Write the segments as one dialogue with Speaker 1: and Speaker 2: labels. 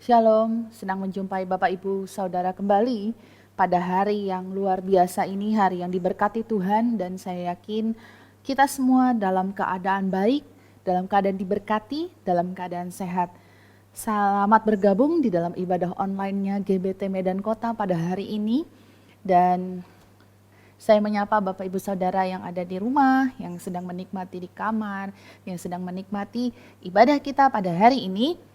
Speaker 1: Shalom, senang menjumpai Bapak Ibu Saudara kembali pada hari yang luar biasa ini, hari yang diberkati Tuhan, dan saya yakin kita semua dalam keadaan baik, dalam keadaan diberkati, dalam keadaan sehat. Selamat bergabung di dalam ibadah online-nya GBT Medan Kota pada hari ini, dan saya menyapa Bapak Ibu Saudara yang ada di rumah, yang sedang menikmati di kamar, yang sedang menikmati ibadah kita pada hari ini.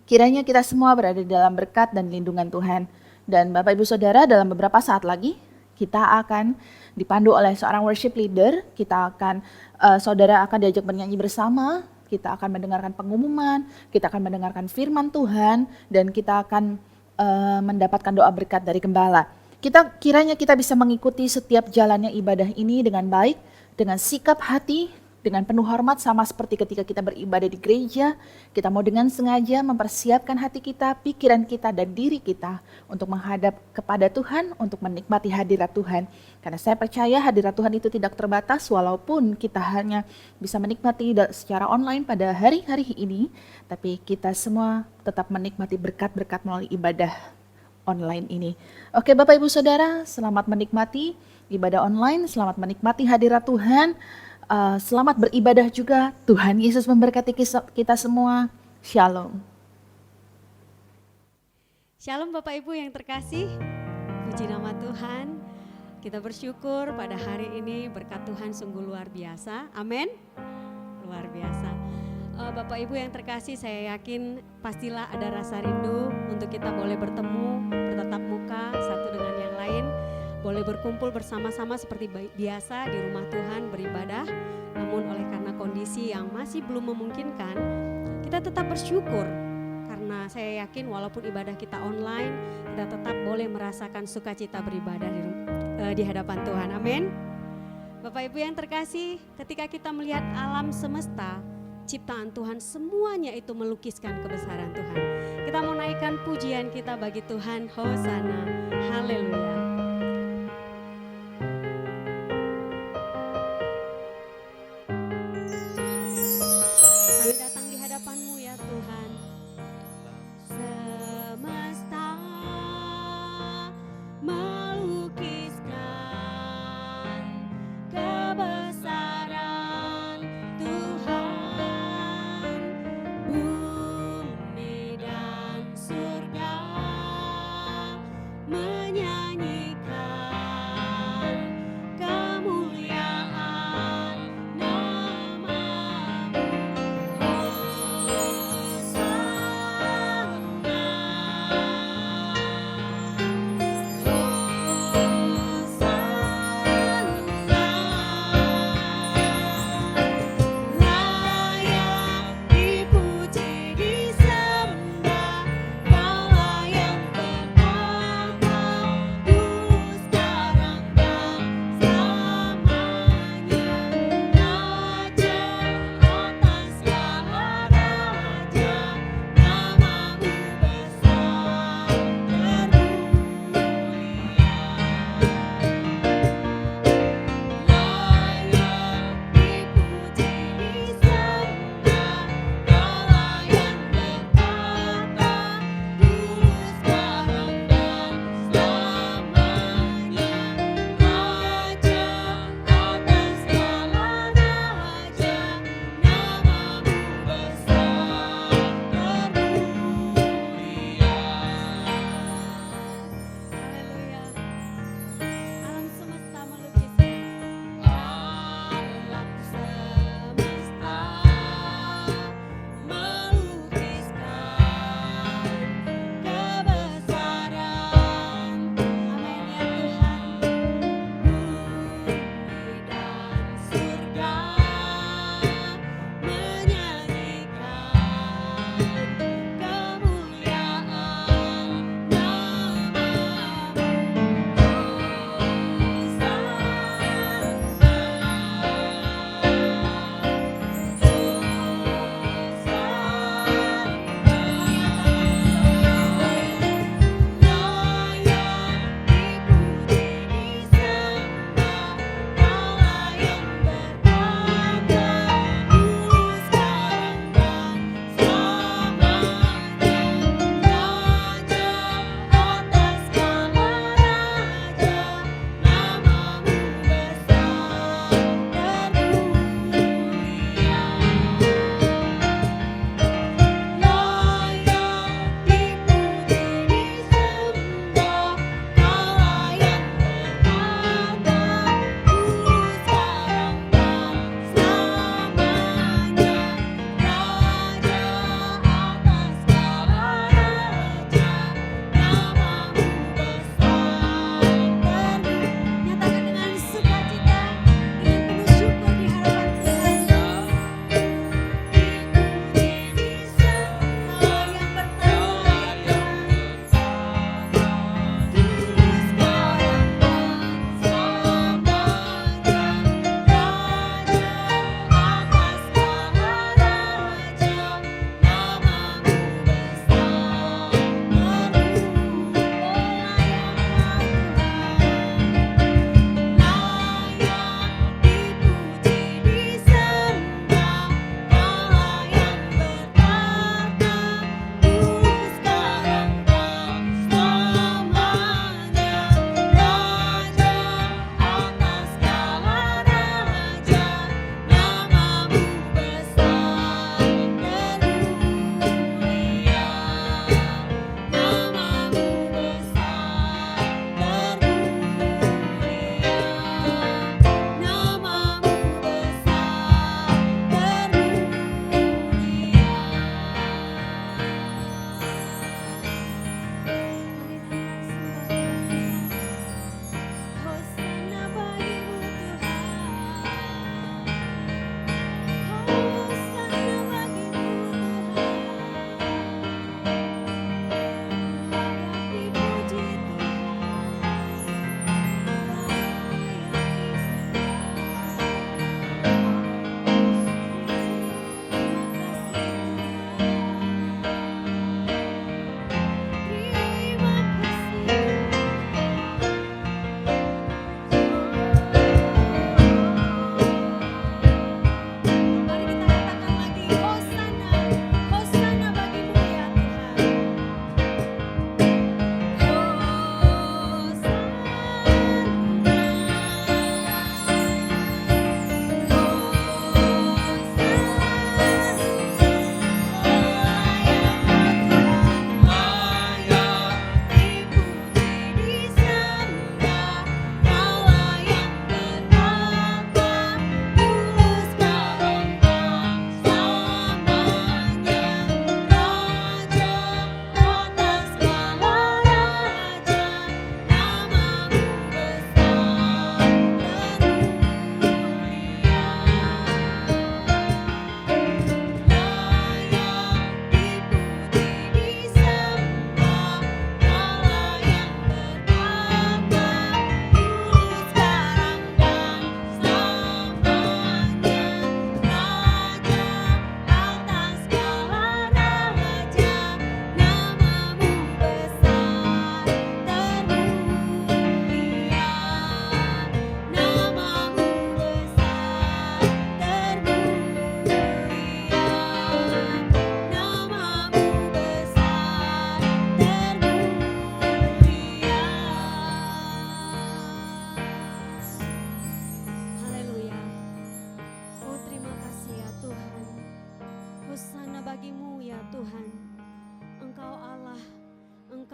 Speaker 1: Kiranya kita semua berada di dalam berkat dan lindungan Tuhan. Dan Bapak Ibu Saudara, dalam beberapa saat lagi kita akan dipandu oleh seorang worship leader. Saudara akan diajak bernyanyi bersama. Kita akan mendengarkan pengumuman, kita akan mendengarkan firman Tuhan, dan kita akan mendapatkan doa berkat dari gembala. Kiranya kita bisa mengikuti setiap jalannya ibadah ini dengan baik, dengan sikap hati, dengan penuh hormat, sama seperti ketika kita beribadah di gereja. Kita mau dengan sengaja mempersiapkan hati kita, pikiran kita, dan diri kita untuk menghadap kepada Tuhan, untuk menikmati hadirat Tuhan. Karena saya percaya hadirat Tuhan itu tidak terbatas, walaupun kita hanya bisa menikmati secara online pada hari-hari ini, tapi kita semua tetap menikmati berkat-berkat melalui ibadah online ini. Oke Bapak Ibu Saudara, selamat menikmati ibadah online, selamat menikmati hadirat Tuhan. Selamat beribadah juga. Tuhan Yesus memberkati kita semua. Shalom.
Speaker 2: Shalom Bapak Ibu yang terkasih. Puji nama Tuhan. Kita bersyukur pada hari ini berkat Tuhan sungguh luar biasa. Amin. Luar biasa. Bapak Ibu yang terkasih, saya yakin pastilah ada rasa rindu untuk kita boleh bertemu, bertatap muka satu dengan yang lain. Boleh berkumpul bersama-sama seperti biasa di rumah Tuhan beribadah. Namun oleh karena kondisi yang masih belum memungkinkan, kita tetap bersyukur. Karena saya yakin walaupun ibadah kita online, kita tetap boleh merasakan sukacita beribadah di hadapan Tuhan. Amin. Bapak Ibu yang terkasih, ketika kita melihat alam semesta, ciptaan Tuhan semuanya itu melukiskan kebesaran Tuhan. Kita mau naikkan pujian kita bagi Tuhan. Hosana. Haleluya. Kami datang di hadapan-Mu ya Tuhan. Semesta melukiskan kebesaran Tuhan. Bumi dan surga menyanyi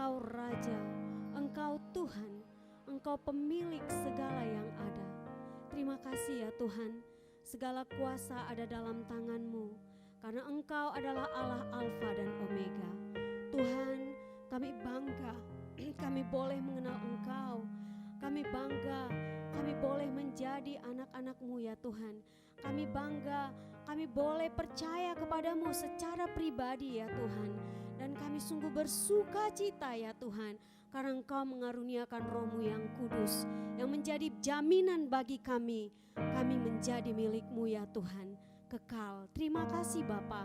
Speaker 2: Engkau Raja, Engkau Tuhan, Engkau pemilik segala yang ada. Terima kasih ya Tuhan, segala kuasa ada dalam tangan-Mu, karena Engkau adalah Allah Alfa dan Omega. Tuhan, kami bangga, kami boleh mengenal Engkau. Kami bangga, kami boleh menjadi anak-anak-Mu ya Tuhan. Kami bangga, kami boleh percaya kepadamu secara pribadi ya Tuhan. Dan kami sungguh bersuka cita ya Tuhan, karena Engkau mengaruniakan Roh-Mu yang kudus, yang menjadi jaminan bagi kami. Kami menjadi milik-Mu ya Tuhan, kekal. Terima kasih Bapa.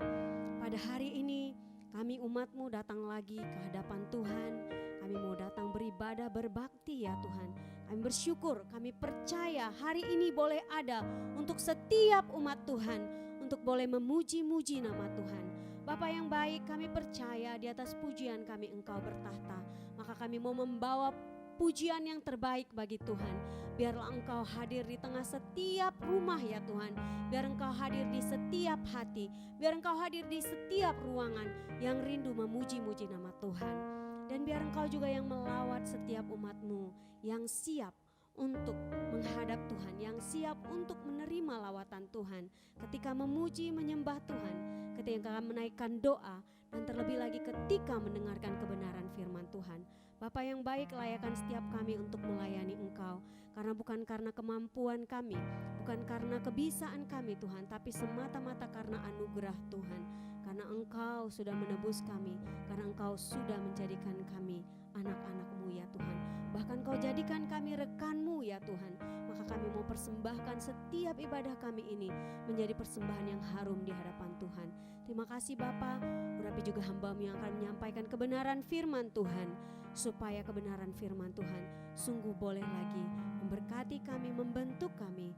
Speaker 2: Pada hari ini kami umat-Mu datang lagi ke hadapan Tuhan. Kami mau datang beribadah, berbakti ya Tuhan. Kami bersyukur, kami percaya hari ini boleh ada untuk setiap umat Tuhan, untuk boleh memuji-muji nama Tuhan. Bapa yang baik, kami percaya di atas pujian kami Engkau bertahta. Maka kami mau membawa pujian yang terbaik bagi Tuhan. Biarlah Engkau hadir di tengah setiap rumah ya Tuhan. Biar Engkau hadir di setiap hati. Biar Engkau hadir di setiap ruangan yang rindu memuji-muji nama Tuhan. Dan biar Engkau juga yang melawat setiap umat-Mu yang siap untuk menghadap Tuhan, yang siap untuk menerima lawatan Tuhan ketika memuji menyembah Tuhan, ketika menaikkan doa, dan terlebih lagi ketika mendengarkan kebenaran firman Tuhan. Bapa yang baik, layakan setiap kami untuk melayani Engkau, karena bukan karena kemampuan kami, bukan karena kebisaan kami Tuhan, tapi semata-mata karena anugerah Tuhan. Karena Engkau sudah menebus kami, karena Engkau sudah menjadikan kami anak-anak-Mu ya Tuhan. Bahkan Kau jadikan kami rekan-Mu ya Tuhan. Maka kami mau persembahkan setiap ibadah kami ini menjadi persembahan yang harum di hadapan Tuhan. Terima kasih Bapa. Urapi juga hamba-Mu yang akan menyampaikan kebenaran firman Tuhan, supaya kebenaran firman Tuhan sungguh boleh lagi memberkati kami, membentuk kami,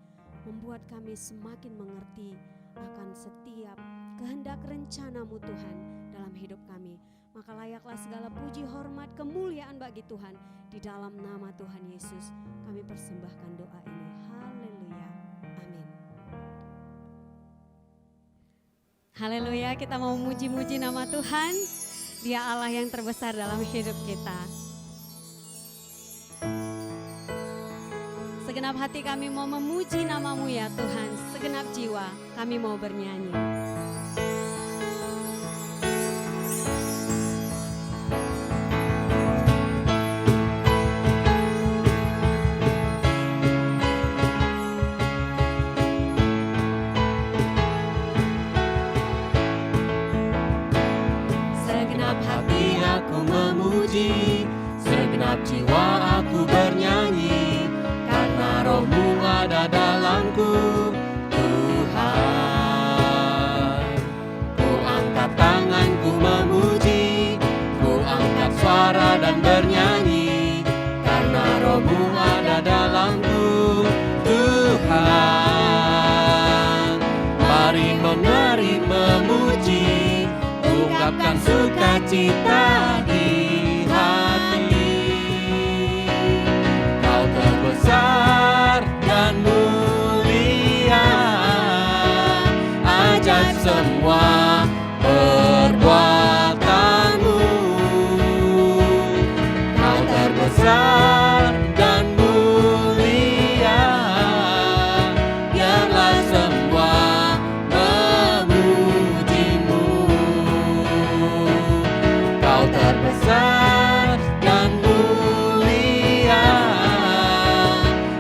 Speaker 2: membuat kami semakin mengerti akan setiap kehendak rencana-Mu Tuhan dalam hidup kami. Maka layaklah segala puji, hormat, kemuliaan bagi Tuhan. Di dalam nama Tuhan Yesus kami persembahkan doa ini. Haleluya, amin. Haleluya, kita mau muji-muji nama Tuhan. Dia Allah yang terbesar dalam hidup kita. Segenap hati kami mau memuji nama-Mu ya Tuhan. Segenap jiwa kami mau bernyanyi. Segenap hati aku memuji, segenap jiwa aku bernyanyi, karena Roh-Mu ada dalamku, Tuhan. Ku angkat tanganku memuji, ku angkat suara dan bernyanyi, karena Roh-Mu ada dalamku, Tuhan. Mari menari memuji, ungkapkan sukacita di hati. Kau terbesar dan mulia, ajaib semua perbuatan-Mu. Kau terbesar dan mulia, biarlah semua memuji-Mu. Kau terbesar dan mulia,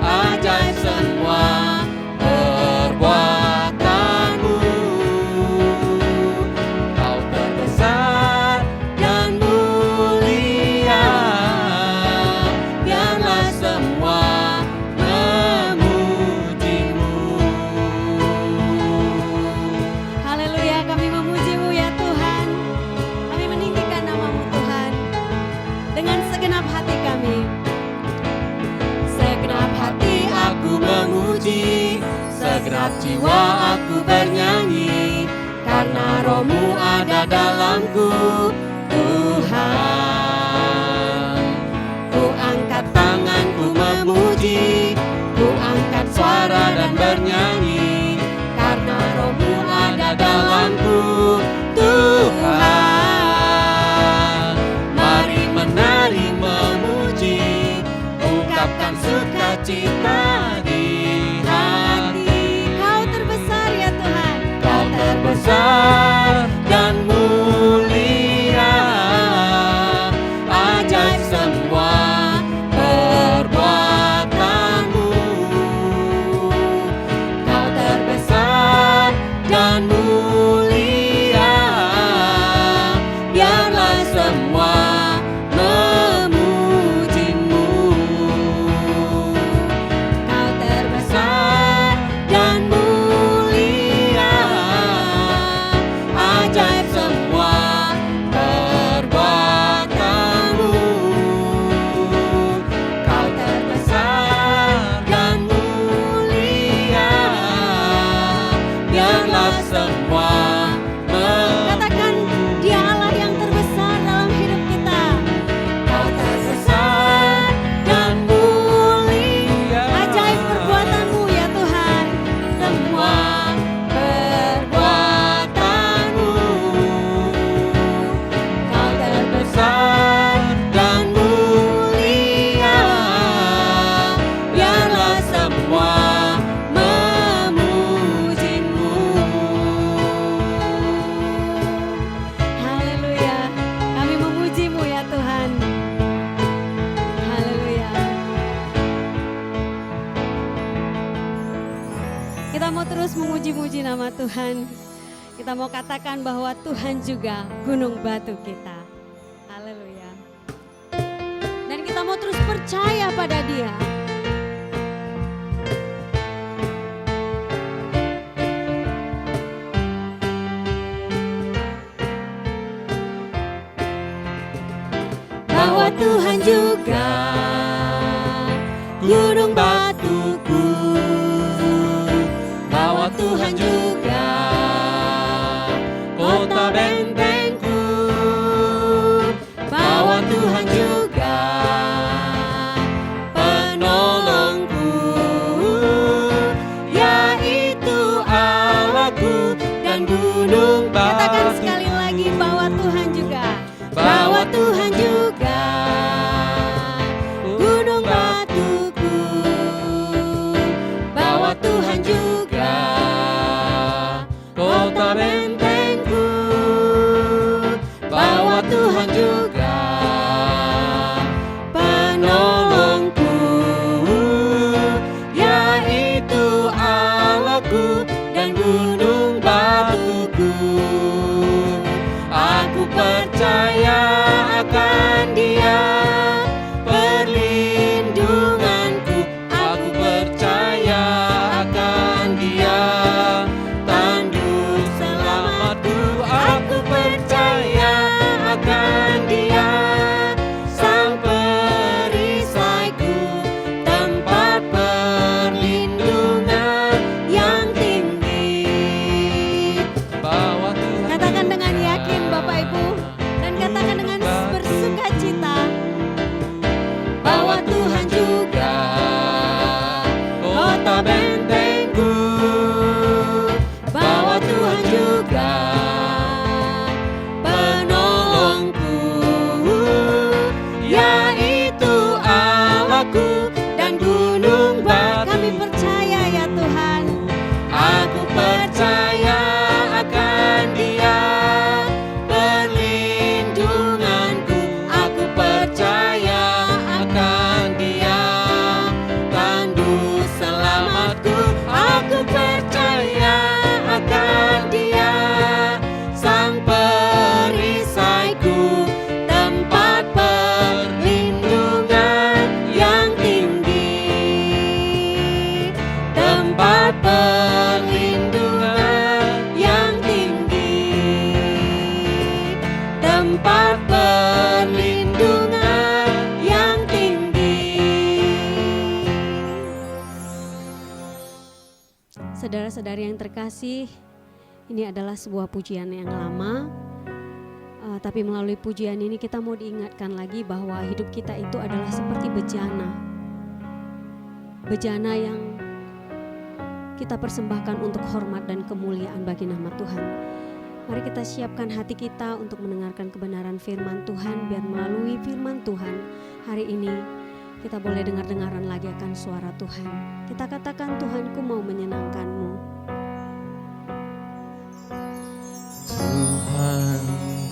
Speaker 2: ajaib semua perbuatan-Mu. Kau terbesar dan mulia, biarlah semua memuji-Mu. Haleluya, kami memuji-Mu ya Tuhan. Kami meninggikan nama-Mu Tuhan dengan segenap hati kami. Segenap hati aku memuji, segenap jiwa aku bernyanyi, karena Roh-Mu ada dalamku, Tuhan. Ku angkat tanganku memuji, ku angkat suara dan bernyanyi, karena Roh-Mu ada dalamku, Tuhan. Mari menari
Speaker 3: sukacita di hati.
Speaker 2: Kau terbesar ya Tuhan.
Speaker 3: Kau terbesar dan mulia, ajaib semua perbuatanmu. Kau terbesar dan mulia, biarlah semua memujimu.
Speaker 2: Kau terbesar
Speaker 3: Dan mulia, ajaib semua perbuatanmu. Kau terbesar dan mulia, biarlah semua
Speaker 2: Katakan Dia Allah yang terbesar dalam hidup kita.
Speaker 3: Kau terbesar dan mulia,
Speaker 2: Ajaib perbuatanmu ya Tuhan.
Speaker 3: semua perbuatanmu. Kau terbesar dan mulia, biarlah semua memujimu.
Speaker 2: Haleluya. Kami memujimu ya Tuhan. Haleluya. Kita mau terus memuji-muji nama Tuhan. Kita mau katakan bahwa Tuhan juga gunung batu kita. Haleluya. Dan kita mau terus percaya pada Dia. Bahwa Tuhan juga
Speaker 3: Gunung batuku, bahwa Tuhan juga kota bentengku, bahwa Tuhan juga penolongku, yaitu Allahku dan gunung
Speaker 2: katakan
Speaker 3: batu.
Speaker 2: sekali lagi bahwa Tuhan juga.
Speaker 3: Bahwa Tuhan juga
Speaker 2: Gunung batuku,
Speaker 3: bahwa Tuhan juga kota bentengku, bahwa Tuhan juga penolongku, yaitu Allahku dan gunung batuku. Aku percaya akan Dia, perlindunganku. Aku percaya akan Dia, tanduk selamatku. Aku percaya akan Dia, sang perisaiku, tempat perlindungan yang tinggi. Bahwa Tuhan
Speaker 2: katakan dengan yakin Bapak Ibu, dan katakan dengan bersukacita
Speaker 3: bahwa Tuhan juga kota bentengku, bahwa Tuhan juga penolongku, yaitu Allahku dan gunung batu.
Speaker 2: kami percaya ya Tuhan.
Speaker 3: Aku percaya akan Dia, perlindunganku. Aku percaya akan Dia, tanduk selamatku. Aku percaya akan Dia, sang perisaiku, tempat perlindungan yang tinggi, tempat perlindungan yang tinggi, tempat perlindungan yang tinggi.
Speaker 2: Saudara-saudari yang terkasih, ini adalah sebuah pujian yang lama. Tapi melalui pujian ini kita mau diingatkan lagi bahwa hidup kita itu adalah seperti bejana. Bejana yang kita persembahkan untuk hormat dan kemuliaan bagi nama Tuhan. Mari kita siapkan hati kita untuk mendengarkan kebenaran firman Tuhan, biar melalui firman Tuhan hari ini kita boleh dengar-dengaran lagi akan suara Tuhan. Kita katakan, Tuhanku mau menyenangkan-Mu.
Speaker 3: Tuhan,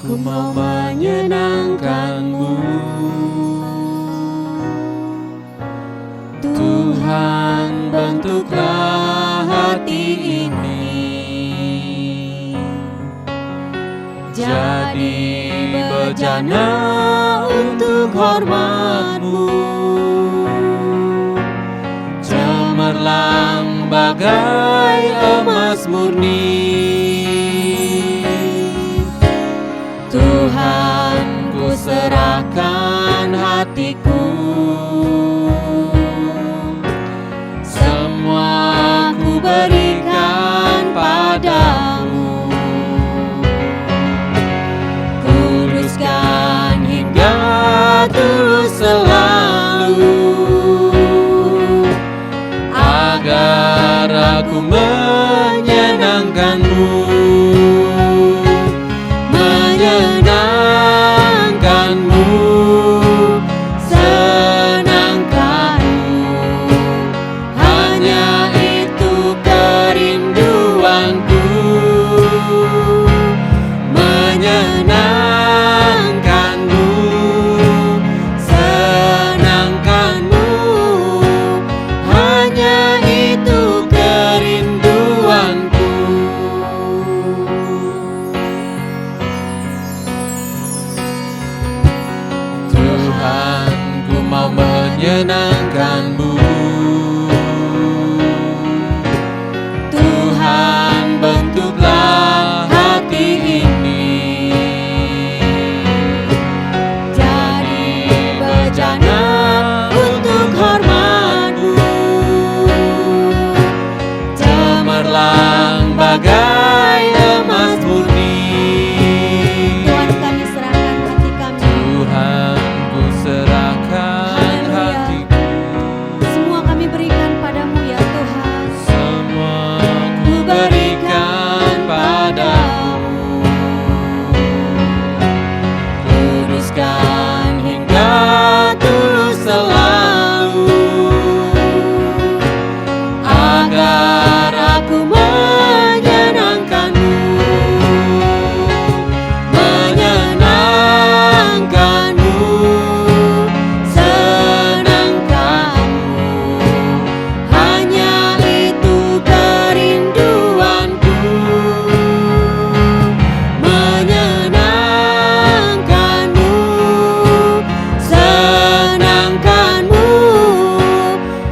Speaker 3: ku mau menyenangkan-Mu. Tuhan, bentuklah hati ini jadi bejana untuk hormat-Mu, cemerlang bagai emas murni. Tuhan, ku serahkan hatiku, semua ku berikan padamu. Kuduskan hingga tulus selalu, agar aku menyenangkan-Mu. Menyenangkan-Mu, senangkan-Mu, hanya itu kerinduanku. Menyenangkan-Mu, senangkan-Mu, hanya itu kerinduanku. Tuhan, ku mau menyenangkan-Mu. Tuhan, bentuklah hati ini jadi bejana untuk hormat-Mu, cemerlang bagai emas murni.
Speaker 2: Tuhan, kami serahkan hati kami.
Speaker 3: Tuhan, ku serahkan hatiku,
Speaker 2: Semua kami berikan padamu ya Tuhan.
Speaker 3: semua ku berikan padamu. Kuduskan hingga tulus selalu, agar aku menyenangkan-Mu. Menyenangkan-Mu, senangkan-Mu, hanya itu kerinduanku. Menyenangkan-Mu, senangkan-Mu,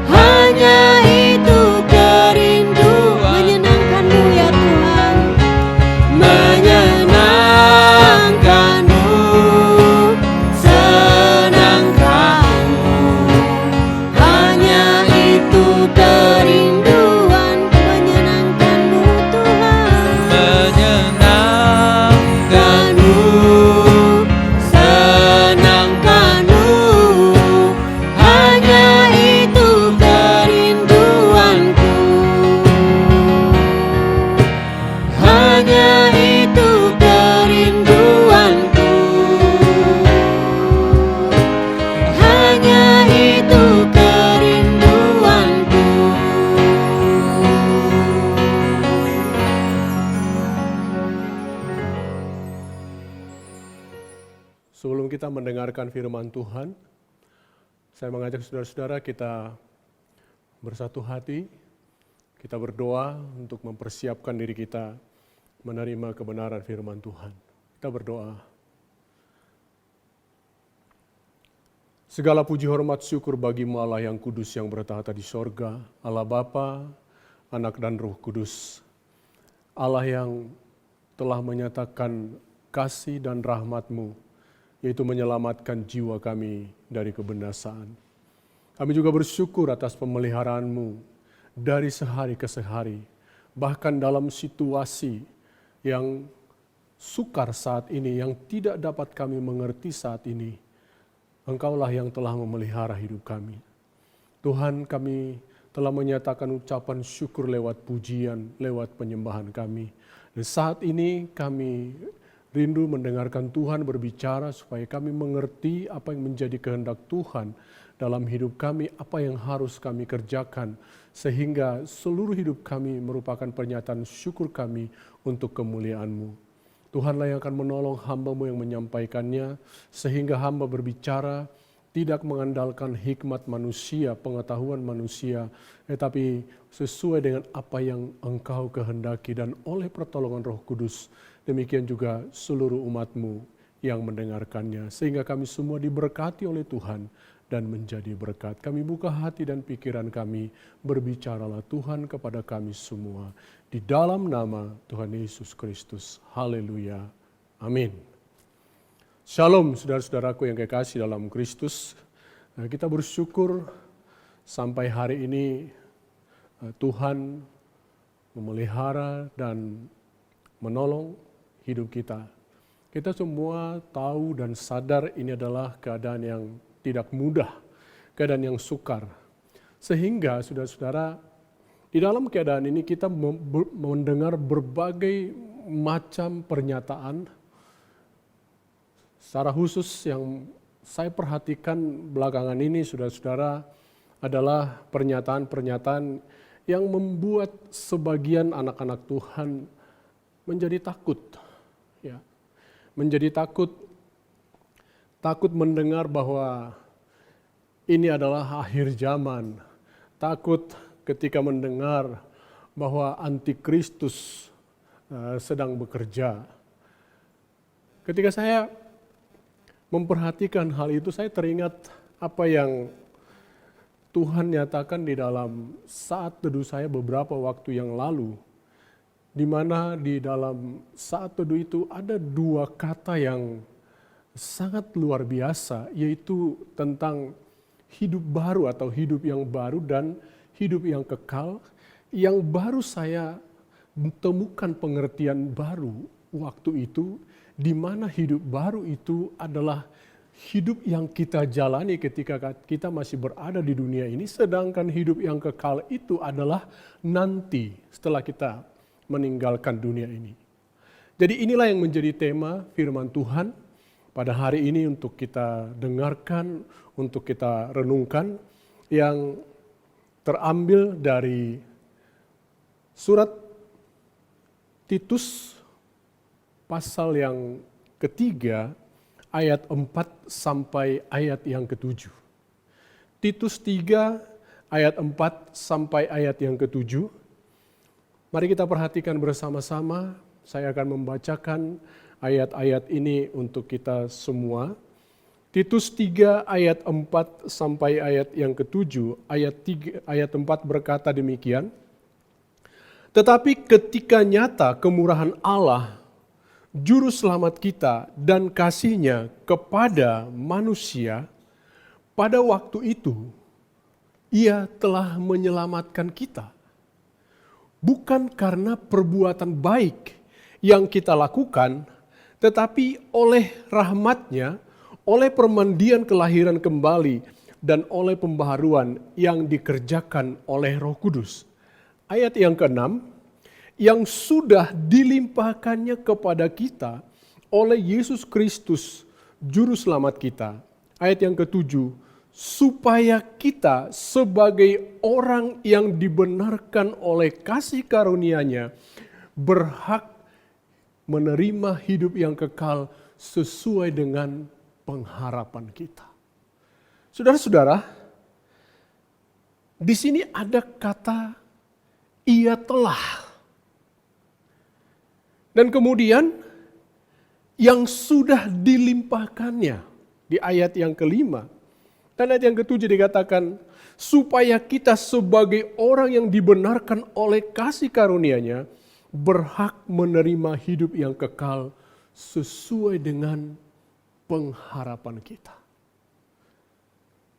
Speaker 3: hanya itu kerinduan.
Speaker 2: Menyenangkan-Mu ya Tuhan.
Speaker 3: Menyenangkan-Mu, senangkan-Mu, hanya itu kerinduan.
Speaker 2: Menyenangkan-Mu Tuhan.
Speaker 3: Menyenangkan-Mu, senangkan-Mu, hanya itu kerinduanku. Hanya itu kerinduanku. Hanya itu kerinduanku.
Speaker 4: Sebelum kita mendengarkan firman Tuhan, saya mengajak saudara-saudara kita bersatu hati, kita berdoa untuk mempersiapkan diri kita menerima kebenaran firman Tuhan. Kita berdoa. Segala puji hormat syukur bagi-Mu Allah yang kudus yang bertahta di sorga, Allah Bapa, Anak dan Roh Kudus. Allah yang telah menyatakan kasih dan rahmat-Mu, yaitu menyelamatkan jiwa kami dari kebinasaan. Kami juga bersyukur atas pemeliharaan-Mu dari sehari ke sehari, bahkan dalam situasi yang sukar saat ini, yang tidak dapat kami mengerti saat ini. Engkaulah yang telah memelihara hidup kami. Tuhan, kami telah menyatakan ucapan syukur lewat pujian, lewat penyembahan kami. Dan saat ini kami rindu mendengarkan Tuhan berbicara supaya kami mengerti apa yang menjadi kehendak Tuhan dalam hidup kami, apa yang harus kami kerjakan, sehingga seluruh hidup kami merupakan pernyataan syukur kami untuk kemuliaan-Mu. Tuhanlah yang akan menolong hamba-Mu yang menyampaikannya, sehingga hamba berbicara tidak mengandalkan hikmat manusia, pengetahuan manusia, tetapi sesuai dengan apa yang Engkau kehendaki, dan oleh pertolongan Roh Kudus, demikian juga seluruh umat-Mu yang mendengarkannya, sehingga kami semua diberkati oleh Tuhan dan menjadi berkat. Kami buka hati dan pikiran kami, berbicaralah Tuhan kepada kami semua. Di dalam nama Tuhan Yesus Kristus. Haleluya. Amin. Shalom saudara-saudaraku yang kekasih dalam Kristus. Kita bersyukur sampai hari ini Tuhan memelihara dan menolong hidup kita. Kita semua tahu dan sadar ini adalah keadaan yang tidak mudah, keadaan yang sukar. Sehingga saudara-saudara, di dalam keadaan ini kita mendengar berbagai macam pernyataan. Secara khusus yang saya perhatikan belakangan ini, saudara-saudara, adalah pernyataan-pernyataan yang membuat sebagian anak-anak Tuhan menjadi takut. Ya. Menjadi takut mendengar bahwa ini adalah akhir zaman. Takut ketika mendengar bahwa antikristus sedang bekerja. Ketika saya memperhatikan hal itu, saya teringat apa yang Tuhan nyatakan di dalam saat teduh saya beberapa waktu yang lalu, di mana di dalam saat teduh itu ada dua kata yang sangat luar biasa, yaitu tentang hidup baru atau hidup yang baru dan hidup yang kekal, yang baru saya temukan pengertian baru waktu itu, di mana hidup baru itu adalah hidup yang kita jalani ketika kita masih berada di dunia ini, sedangkan hidup yang kekal itu adalah nanti setelah kita meninggalkan dunia ini. Jadi inilah yang menjadi tema firman Tuhan pada hari ini untuk kita dengarkan, untuk kita renungkan, yang terambil dari surat Titus pasal yang ketiga, ayat 4 sampai ayat yang ke-7. Titus 3 ayat 4 sampai ayat yang ke-7. Mari kita perhatikan bersama-sama. Saya akan membacakan ayat-ayat ini untuk kita semua. Titus 3 ayat 4 sampai ayat yang ke-7. Ayat 4 berkata demikian. Tetapi ketika nyata kemurahan Allah, Juru Selamat kita dan kasih-Nya kepada manusia, pada waktu itu Ia telah menyelamatkan kita. Bukan karena perbuatan baik yang kita lakukan, tetapi oleh rahmat-Nya, oleh permandian kelahiran kembali, dan oleh pembaharuan yang dikerjakan oleh Roh Kudus. Ayat yang ke-6, yang sudah dilimpahkannya kepada kita oleh Yesus Kristus, Juru Selamat kita. Ayat yang ke-7, supaya kita sebagai orang yang dibenarkan oleh kasih karunia-Nya berhak menerima hidup yang kekal sesuai dengan pengharapan kita. Saudara-saudara, di sini ada kata ia telah. Dan kemudian yang sudah dilimpahkannya di ayat yang ke-5 dan ayat yang ke-7 dikatakan supaya kita sebagai orang yang dibenarkan oleh kasih karunia-Nya berhak menerima hidup yang kekal sesuai dengan pengharapan kita.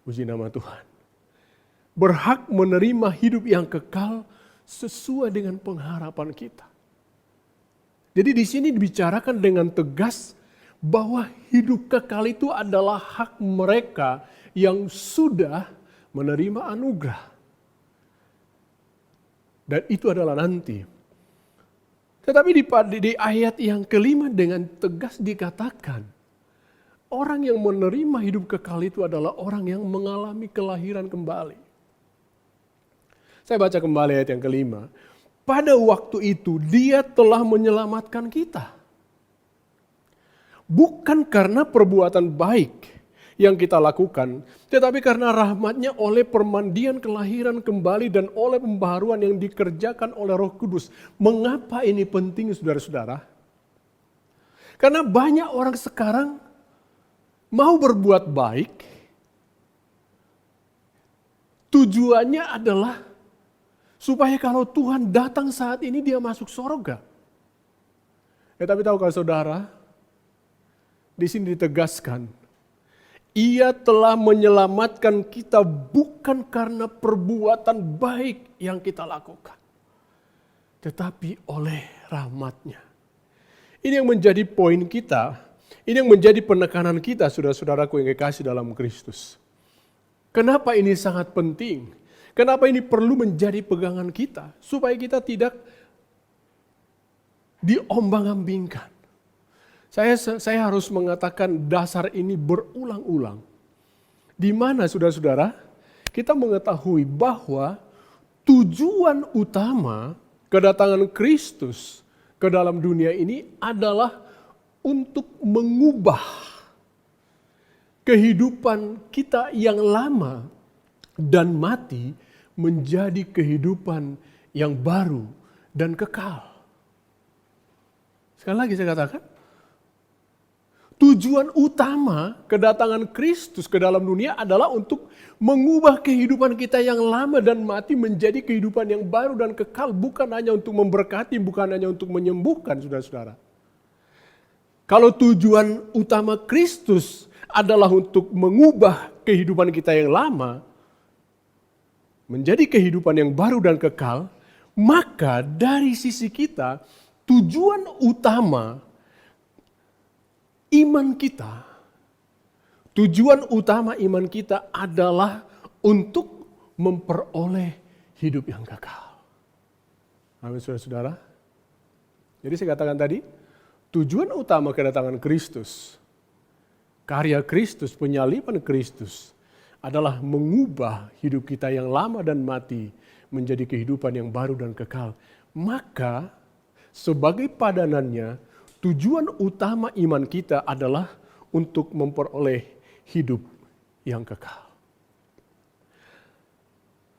Speaker 4: Puji nama Tuhan. Berhak menerima hidup yang kekal sesuai dengan pengharapan kita. Jadi di sini dibicarakan dengan tegas bahwa hidup kekal itu adalah hak mereka yang sudah menerima anugerah. Dan itu adalah nanti. Tetapi di ayat yang ke-5 dengan tegas dikatakan, Orang yang menerima hidup kekal itu adalah orang yang mengalami kelahiran kembali. Saya baca kembali ayat yang kelima. Pada waktu itu Dia telah menyelamatkan kita. Bukan karena perbuatan baik yang kita lakukan, tetapi karena rahmat-Nya oleh permandian kelahiran kembali dan oleh pembaharuan yang dikerjakan oleh Roh Kudus. Mengapa ini penting, saudara-saudara? Karena banyak orang sekarang mau berbuat baik, tujuannya adalah supaya kalau Tuhan datang saat ini dia masuk surga. Tapi tahukah saudara, di sini ditegaskan, Ia telah menyelamatkan kita bukan karena perbuatan baik yang kita lakukan, tetapi oleh rahmat-Nya. Ini yang menjadi poin kita, ini yang menjadi penekanan kita, saudara-saudaraku yang kekasih dalam Kristus. Kenapa ini sangat penting? Kenapa ini perlu menjadi pegangan kita? Supaya kita tidak diombang-ambingkan. Saya harus mengatakan dasar ini berulang-ulang. Di mana saudara-saudara, kita mengetahui bahwa tujuan utama kedatangan Kristus ke dalam dunia ini adalah untuk mengubah kehidupan kita yang lama dan mati menjadi kehidupan yang baru dan kekal. Sekali lagi saya katakan, tujuan utama kedatangan Kristus ke dalam dunia adalah untuk mengubah kehidupan kita yang lama dan mati menjadi kehidupan yang baru dan kekal. Bukan hanya untuk memberkati, bukan hanya untuk menyembuhkan, saudara-saudara. Kalau tujuan utama Kristus adalah untuk mengubah kehidupan kita yang lama menjadi kehidupan yang baru dan kekal, maka dari sisi kita, tujuan utama iman kita adalah untuk memperoleh hidup yang kekal. Amin, saudara-saudara. Jadi saya katakan tadi, tujuan utama kedatangan Kristus, karya Kristus, penyaliban Kristus adalah mengubah hidup kita yang lama dan mati menjadi kehidupan yang baru dan kekal. Maka sebagai padanannya, tujuan utama iman kita adalah untuk memperoleh hidup yang kekal.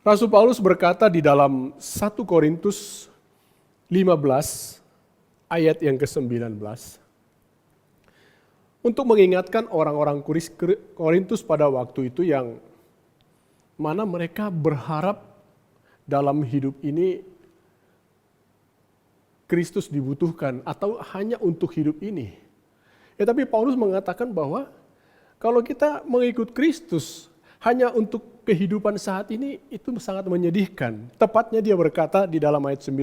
Speaker 4: Rasul Paulus berkata di dalam 1 Korintus 15 ayat yang ke-19, untuk mengingatkan orang-orang Korintus pada waktu itu yang mana mereka berharap dalam hidup ini Kristus dibutuhkan atau hanya untuk hidup ini. Tapi Paulus mengatakan bahwa kalau kita mengikut Kristus hanya untuk kehidupan saat ini, itu sangat menyedihkan. Tepatnya dia berkata di dalam ayat 19,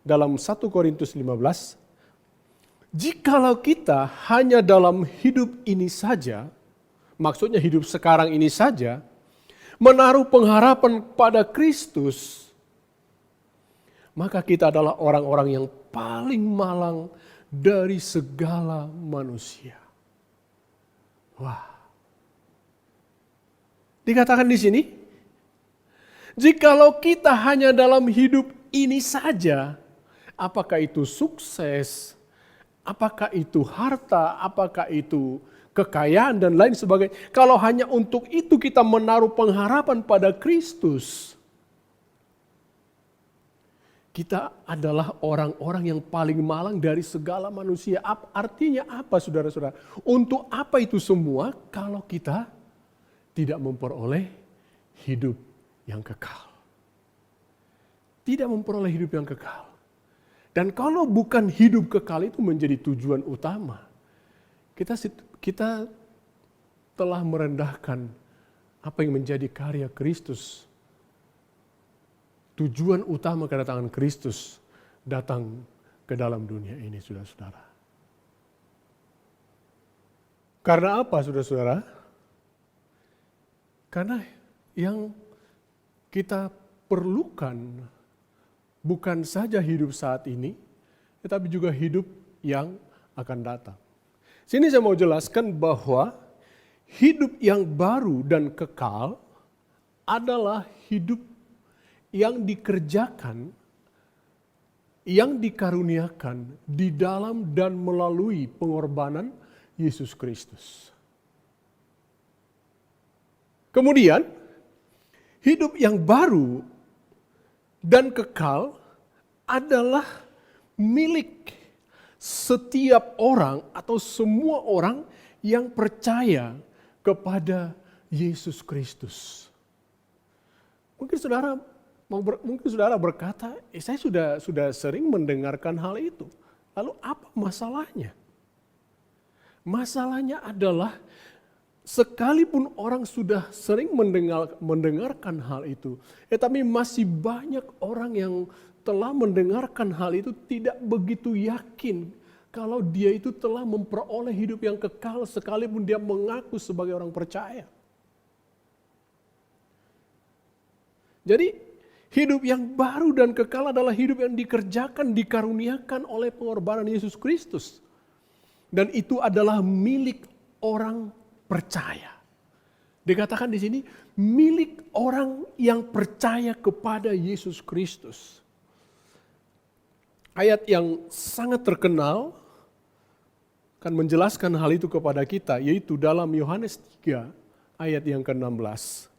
Speaker 4: dalam 1 Korintus 15, jikalau kita hanya dalam hidup ini saja, maksudnya hidup sekarang ini saja, menaruh pengharapan pada Kristus, maka kita adalah orang-orang yang paling malang dari segala manusia. Wah. Dikatakan di sini, jikalau kita hanya dalam hidup ini saja, apakah itu sukses, apakah itu harta, apakah itu kekayaan dan lain sebagainya. Kalau hanya untuk itu kita menaruh pengharapan pada Kristus, kita adalah orang-orang yang paling malang dari segala manusia. Artinya apa, saudara-saudara? Untuk apa itu semua kalau kita tidak memperoleh hidup yang kekal? Tidak memperoleh hidup yang kekal. Dan kalau bukan hidup kekal itu menjadi tujuan utama, kita telah merendahkan apa yang menjadi karya Kristus. Tujuan utama kedatangan Kristus datang ke dalam dunia ini, saudara-saudara. Karena apa, saudara-saudara? Karena yang kita perlukan bukan saja hidup saat ini, tetapi juga hidup yang akan datang. Sini saya mau jelaskan bahwa hidup yang baru dan kekal adalah hidup yang dikerjakan, yang dikaruniakan di dalam dan melalui pengorbanan Yesus Kristus. Kemudian, hidup yang baru dan kekal adalah milik setiap orang atau semua orang yang percaya kepada Yesus Kristus. Mungkin saudara berkata, saya sudah sering mendengarkan hal itu. Lalu apa masalahnya? Masalahnya adalah sekalipun orang sudah sering mendengarkan hal itu, tetapi masih banyak orang yang telah mendengarkan hal itu tidak begitu yakin kalau dia itu telah memperoleh hidup yang kekal sekalipun dia mengaku sebagai orang percaya. Jadi hidup yang baru dan kekal adalah hidup yang dikerjakan, dikaruniakan oleh pengorbanan Yesus Kristus. Dan itu adalah milik orang percaya. Dikatakan di sini milik orang yang percaya kepada Yesus Kristus. Ayat yang sangat terkenal akan menjelaskan hal itu kepada kita, yaitu dalam Yohanes 3 ayat yang ke-16.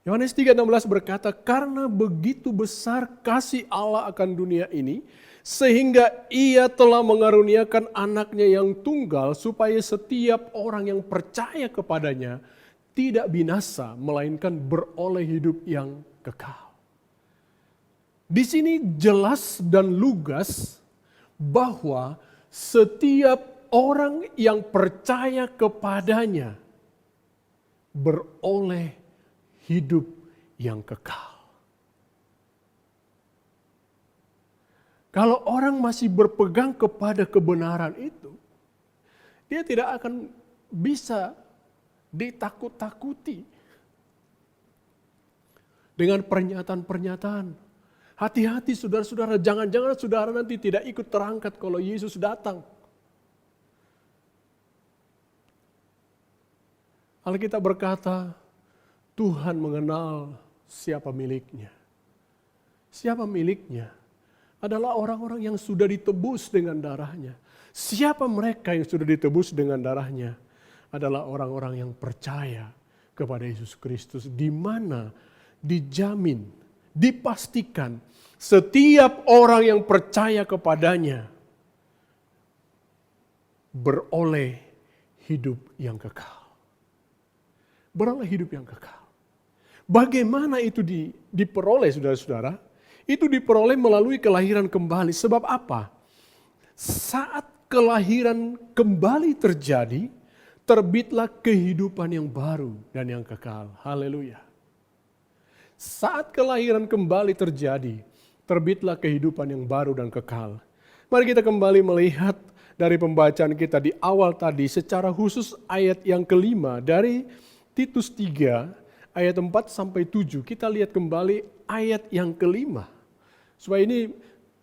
Speaker 4: Yohanes 3:16 berkata, karena begitu besar kasih Allah akan dunia ini, sehingga ia telah mengaruniakan anaknya yang tunggal, supaya setiap orang yang percaya kepadanya tidak binasa, melainkan beroleh hidup yang kekal. Di sini jelas dan lugas bahwa setiap orang yang percaya kepadanya beroleh hidup yang kekal. Kalau orang masih berpegang kepada kebenaran itu, dia tidak akan bisa ditakut-takuti dengan pernyataan-pernyataan. Hati-hati saudara-saudara, jangan-jangan saudara nanti tidak ikut terangkat kalau Yesus datang. Alkitab berkata, Tuhan mengenal siapa miliknya. Siapa miliknya adalah orang-orang yang sudah ditebus dengan darahnya. Siapa mereka yang sudah ditebus dengan darahnya? Adalah orang-orang yang percaya kepada Yesus Kristus, di mana dijamin, dipastikan setiap orang yang percaya kepadanya beroleh hidup yang kekal. Beroleh hidup yang kekal. Bagaimana itu diperoleh saudara-saudara? Itu diperoleh melalui kelahiran kembali. Sebab apa? Saat kelahiran kembali terjadi, terbitlah kehidupan yang baru dan yang kekal. Haleluya. Saat kelahiran kembali terjadi, terbitlah kehidupan yang baru dan kekal. Mari kita kembali melihat dari pembacaan kita di awal tadi, secara khusus ayat yang kelima dari Titus 3 ayat 4-7. Kita lihat kembali ayat yang kelima. Supaya ini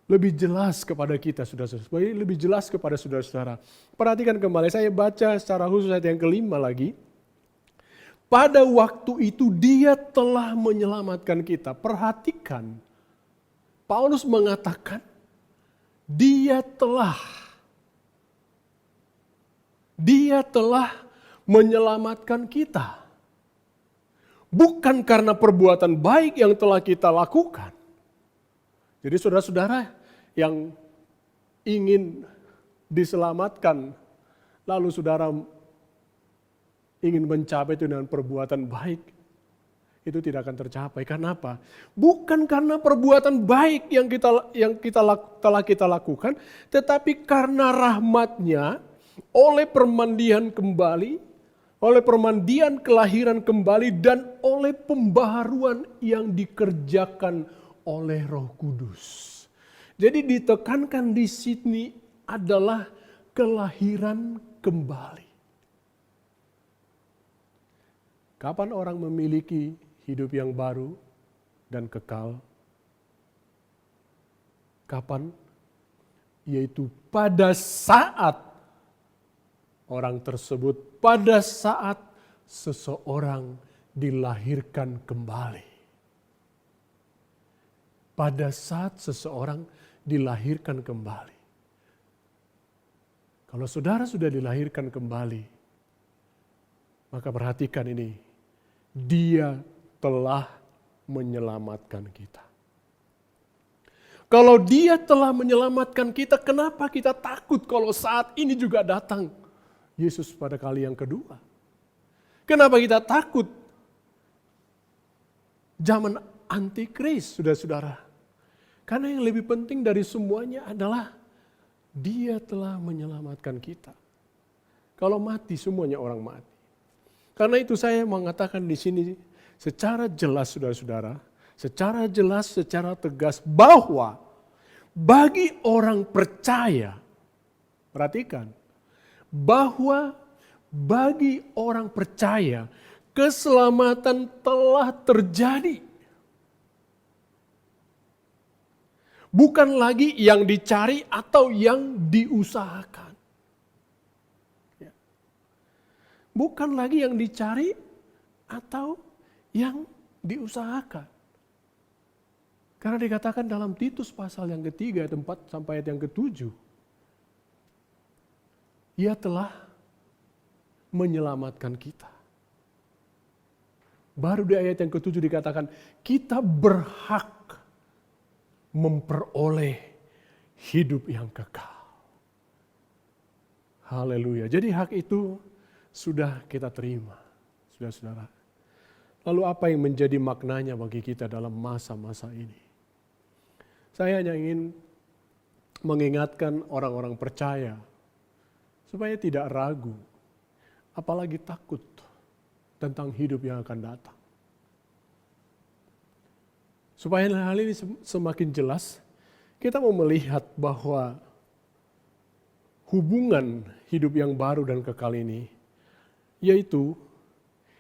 Speaker 4: lebih jelas kepada kita, saudara-saudara. Supaya ini lebih jelas kepada saudara-saudara. Perhatikan kembali, saya baca secara khusus ayat yang kelima lagi. Pada waktu itu dia telah menyelamatkan kita. Perhatikan, Paulus mengatakan dia telah menyelamatkan kita. Bukan karena perbuatan baik yang telah kita lakukan. Jadi saudara-saudara yang ingin diselamatkan, lalu saudara ingin mencapai itu dengan perbuatan baik, itu tidak akan tercapai. Karena apa? Bukan karena perbuatan baik yang telah kita lakukan, tetapi karena rahmat-Nya oleh permandian kembali, oleh permandian kelahiran kembali, dan oleh pembaharuan yang dikerjakan oleh Roh Kudus. Jadi ditekankan di sini adalah kelahiran kembali. Kapan orang memiliki hidup yang baru dan kekal? Kapan? Yaitu pada saat orang tersebut pada saat seseorang dilahirkan kembali. Pada saat seseorang dilahirkan kembali. Kalau saudara sudah dilahirkan kembali, maka perhatikan ini, Dia telah menyelamatkan kita. Kalau Dia telah menyelamatkan kita, kenapa kita takut kalau saat ini juga datang Yesus pada kali yang kedua? Kenapa kita takut zaman antikris, saudara-saudara? Karena yang lebih penting dari semuanya adalah Dia telah menyelamatkan kita. Kalau mati, semuanya orang mati. Karena itu saya mengatakan di sini secara jelas, saudara-saudara, secara jelas, secara tegas bahwa bagi orang percaya, perhatikan, bahwa bagi orang percaya keselamatan telah terjadi. Bukan lagi yang dicari atau yang diusahakan. Bukan lagi yang dicari atau yang diusahakan. Karena dikatakan dalam Titus pasal yang ketiga, ayat 4 sampai ayat yang ke-7. Ia telah menyelamatkan kita. Baru di ayat yang ke-7 dikatakan, kita berhak memperoleh hidup yang kekal. Haleluya. Jadi hak itu sudah kita terima, saudara-saudara. Lalu apa yang menjadi maknanya bagi kita dalam masa-masa ini? Saya hanya ingin mengingatkan orang-orang percaya supaya tidak ragu, apalagi takut tentang hidup yang akan datang. Supaya hal ini semakin jelas, kita mau melihat bahwa hubungan hidup yang baru dan kekal ini, yaitu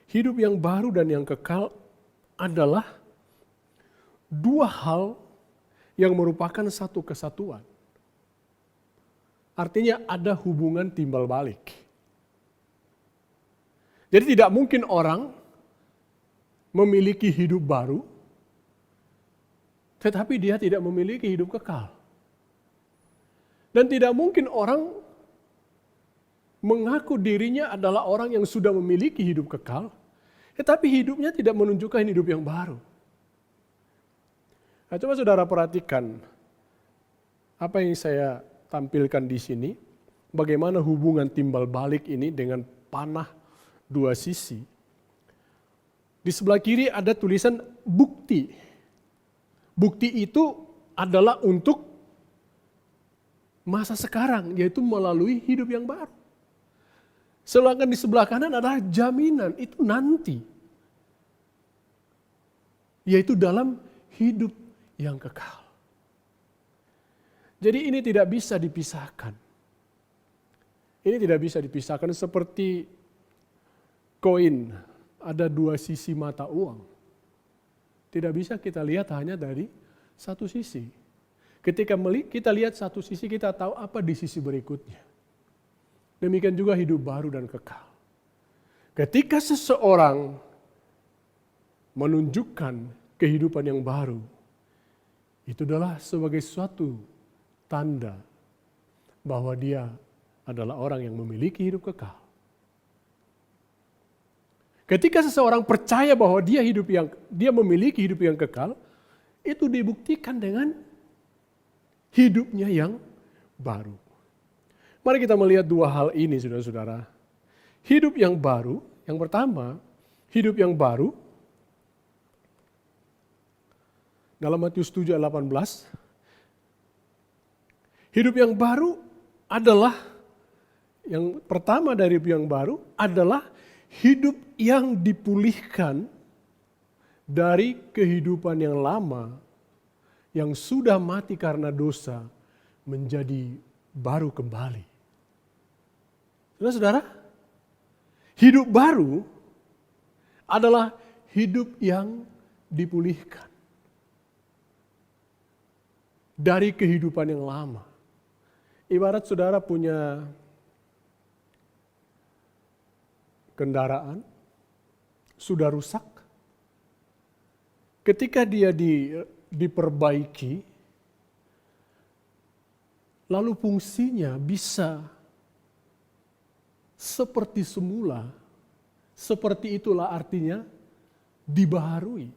Speaker 4: hidup yang baru dan yang kekal adalah dua hal yang merupakan satu kesatuan. Artinya ada hubungan timbal balik. Jadi tidak mungkin orang memiliki hidup baru, tetapi dia tidak memiliki hidup kekal. Dan tidak mungkin orang mengaku dirinya adalah orang yang sudah memiliki hidup kekal, tetapi hidupnya tidak menunjukkan hidup yang baru. Nah, coba saudara perhatikan apa yang saya tampilkan di sini, bagaimana hubungan timbal balik ini dengan panah dua sisi. Di sebelah kiri ada tulisan bukti. Bukti itu adalah untuk masa sekarang, yaitu melalui hidup yang baru. Sedangkan di sebelah kanan adalah jaminan, itu nanti. Yaitu dalam hidup yang kekal. Jadi ini tidak bisa dipisahkan. Ini tidak bisa dipisahkan seperti koin, ada dua sisi mata uang. Tidak bisa kita lihat hanya dari satu sisi. Ketika kita lihat satu sisi, kita tahu apa di sisi berikutnya. Demikian juga hidup baru dan kekal. Ketika seseorang menunjukkan kehidupan yang baru, itu adalah sebagai suatu tanda bahwa dia adalah orang yang memiliki hidup kekal. Ketika seseorang percaya bahwa dia memiliki hidup yang kekal, itu dibuktikan dengan hidupnya yang baru. Mari kita melihat dua hal ini, saudara-saudara. Hidup yang baru, yang pertama, hidup yang baru dalam Matius 7:18, hidup yang baru adalah, yang pertama dari hidup yang baru adalah hidup yang dipulihkan dari kehidupan yang lama, yang sudah mati karena dosa, menjadi baru kembali. Saudara-saudara, hidup baru adalah hidup yang dipulihkan dari kehidupan yang lama. Ibarat saudara punya kendaraan sudah rusak, ketika dia diperbaiki, lalu fungsinya bisa seperti semula, seperti itulah artinya dibaharui.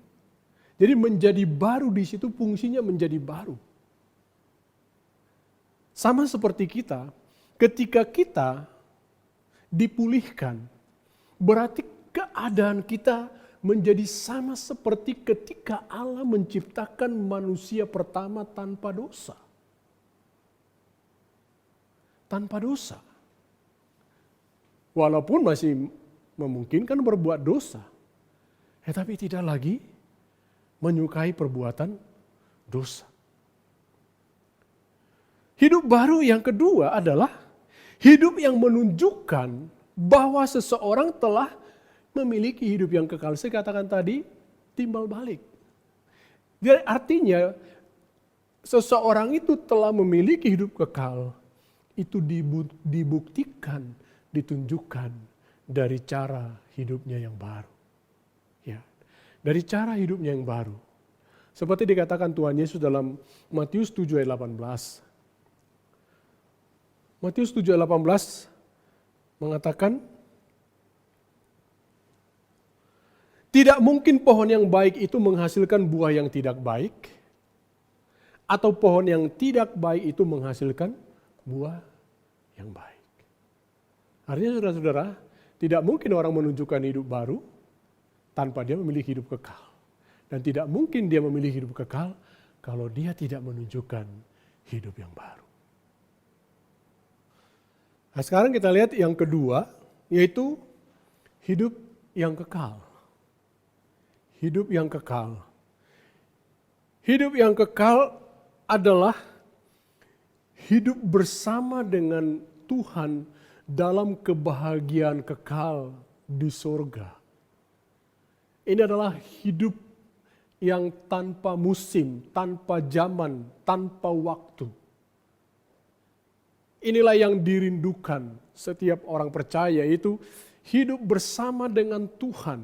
Speaker 4: Jadi menjadi baru di situ fungsinya menjadi baru. Sama seperti kita, ketika kita dipulihkan, berarti keadaan kita menjadi sama seperti ketika Allah menciptakan manusia pertama tanpa dosa. Tanpa dosa. Walaupun masih memungkinkan berbuat dosa, tetapi tidak lagi menyukai perbuatan dosa. Hidup baru yang kedua adalah hidup yang menunjukkan bahwa seseorang telah memiliki hidup yang kekal. Saya katakan tadi, timbal balik. Jadi artinya seseorang itu telah memiliki hidup kekal. Itu dibuktikan, ditunjukkan dari cara hidupnya yang baru. Ya, dari cara hidupnya yang baru. Seperti dikatakan Tuhan Yesus dalam Matius 7 ayat 18. Matius 7 ayat 18 mengatakan, tidak mungkin pohon yang baik itu menghasilkan buah yang tidak baik, atau pohon yang tidak baik itu menghasilkan buah yang baik. Artinya saudara-saudara, tidak mungkin orang menunjukkan hidup baru tanpa dia memiliki hidup kekal. Dan tidak mungkin dia memiliki hidup kekal kalau dia tidak menunjukkan hidup yang baru. Nah, sekarang kita lihat yang kedua, yaitu hidup yang kekal. Hidup yang kekal. Hidup yang kekal adalah hidup bersama dengan Tuhan dalam kebahagiaan kekal di surga. Ini adalah hidup yang tanpa musim, tanpa zaman, tanpa waktu. Inilah yang dirindukan setiap orang percaya, yaitu hidup bersama dengan Tuhan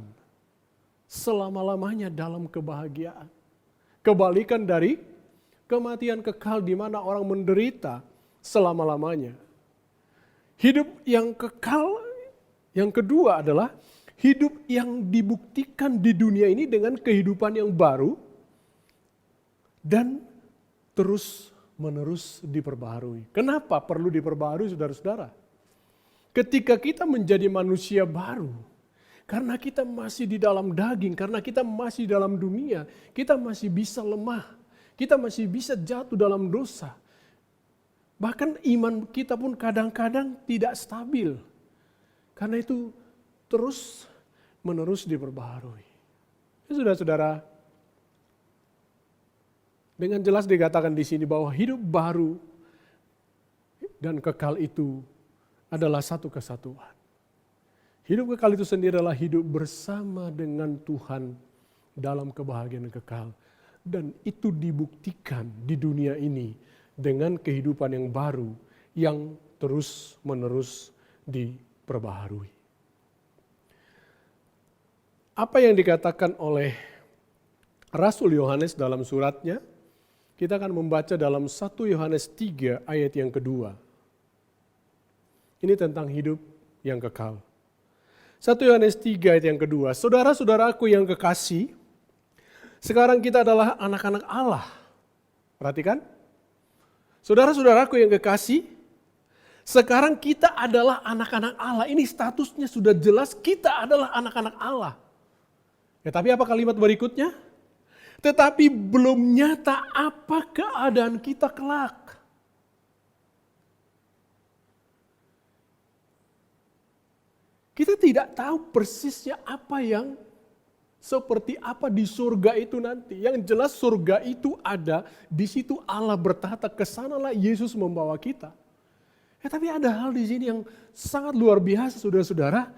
Speaker 4: selama-lamanya dalam kebahagiaan. Kebalikan dari kematian kekal di mana orang menderita selama-lamanya. Hidup yang kekal yang kedua adalah hidup yang dibuktikan di dunia ini dengan kehidupan yang baru dan terus-menerus diperbaharui. Kenapa perlu diperbaharui, saudara-saudara? Ketika kita menjadi manusia baru, karena kita masih di dalam daging, karena kita masih dalam dunia, kita masih bisa lemah, kita masih bisa jatuh dalam dosa. Bahkan iman kita pun kadang-kadang tidak stabil. Karena itu terus-menerus diperbaharui. Saudara-saudara, dengan jelas dikatakan di sini bahwa hidup baru dan kekal itu adalah satu kesatuan. Hidup kekal itu sendiri adalah hidup bersama dengan Tuhan dalam kebahagiaan kekal. Dan itu dibuktikan di dunia ini dengan kehidupan yang baru yang terus-menerus diperbaharui. Apa yang dikatakan oleh Rasul Yohanes dalam suratnya, kita akan membaca dalam 1 Yohanes 3 ayat yang kedua. Ini tentang hidup yang kekal. 1 Yohanes 3 ayat yang kedua. Saudara-saudaraku yang kekasih, sekarang kita adalah anak-anak Allah. Perhatikan. Saudara-saudaraku yang kekasih, sekarang kita adalah anak-anak Allah. Ini statusnya sudah jelas, kita adalah anak-anak Allah. Ya, tapi apa kalimat berikutnya? Tetapi belum nyata apa keadaan kita kelak. Kita tidak tahu persisnya apa yang seperti apa di surga itu nanti. Yang jelas surga itu ada, di situ Allah bertahta, kesanalah Yesus membawa kita. Ya, tapi ada hal di sini yang sangat luar biasa, saudara-saudara.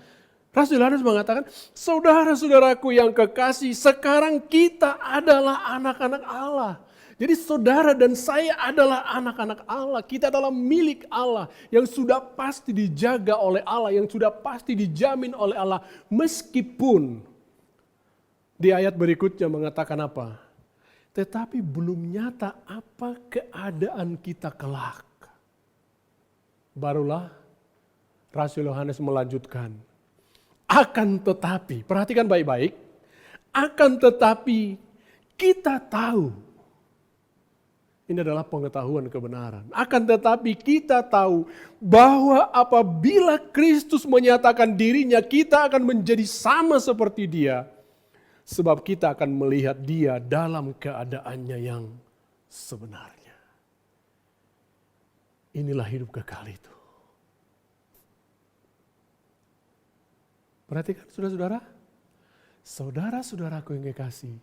Speaker 4: Rasul Yohanes mengatakan, saudara-saudaraku yang kekasih, sekarang kita adalah anak-anak Allah. Jadi saudara dan saya adalah anak-anak Allah. Kita adalah milik Allah yang sudah pasti dijaga oleh Allah, yang sudah pasti dijamin oleh Allah. Meskipun di ayat berikutnya mengatakan apa? Tetapi belum nyata apa keadaan kita kelak. Barulah Rasul Yohanes melanjutkan. Akan tetapi, perhatikan baik-baik. Akan tetapi kita tahu. Ini adalah pengetahuan kebenaran. Akan tetapi kita tahu bahwa apabila Kristus menyatakan dirinya, kita akan menjadi sama seperti Dia. Sebab kita akan melihat Dia dalam keadaannya yang sebenarnya. Inilah hidup kekal itu. Perhatikan saudara-saudara. Saudara-saudaraku yang kekasih.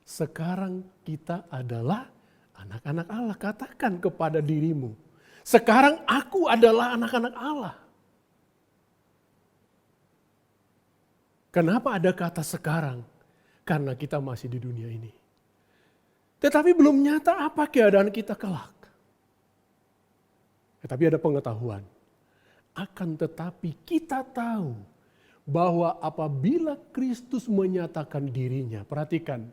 Speaker 4: Sekarang kita adalah anak-anak Allah. Katakan kepada dirimu, sekarang aku adalah anak-anak Allah. Kenapa ada kata sekarang? Karena kita masih di dunia ini. Tetapi belum nyata apa keadaan kita kelak. Tetapi ada pengetahuan. Akan tetapi kita tahu bahwa apabila Kristus menyatakan dirinya, perhatikan,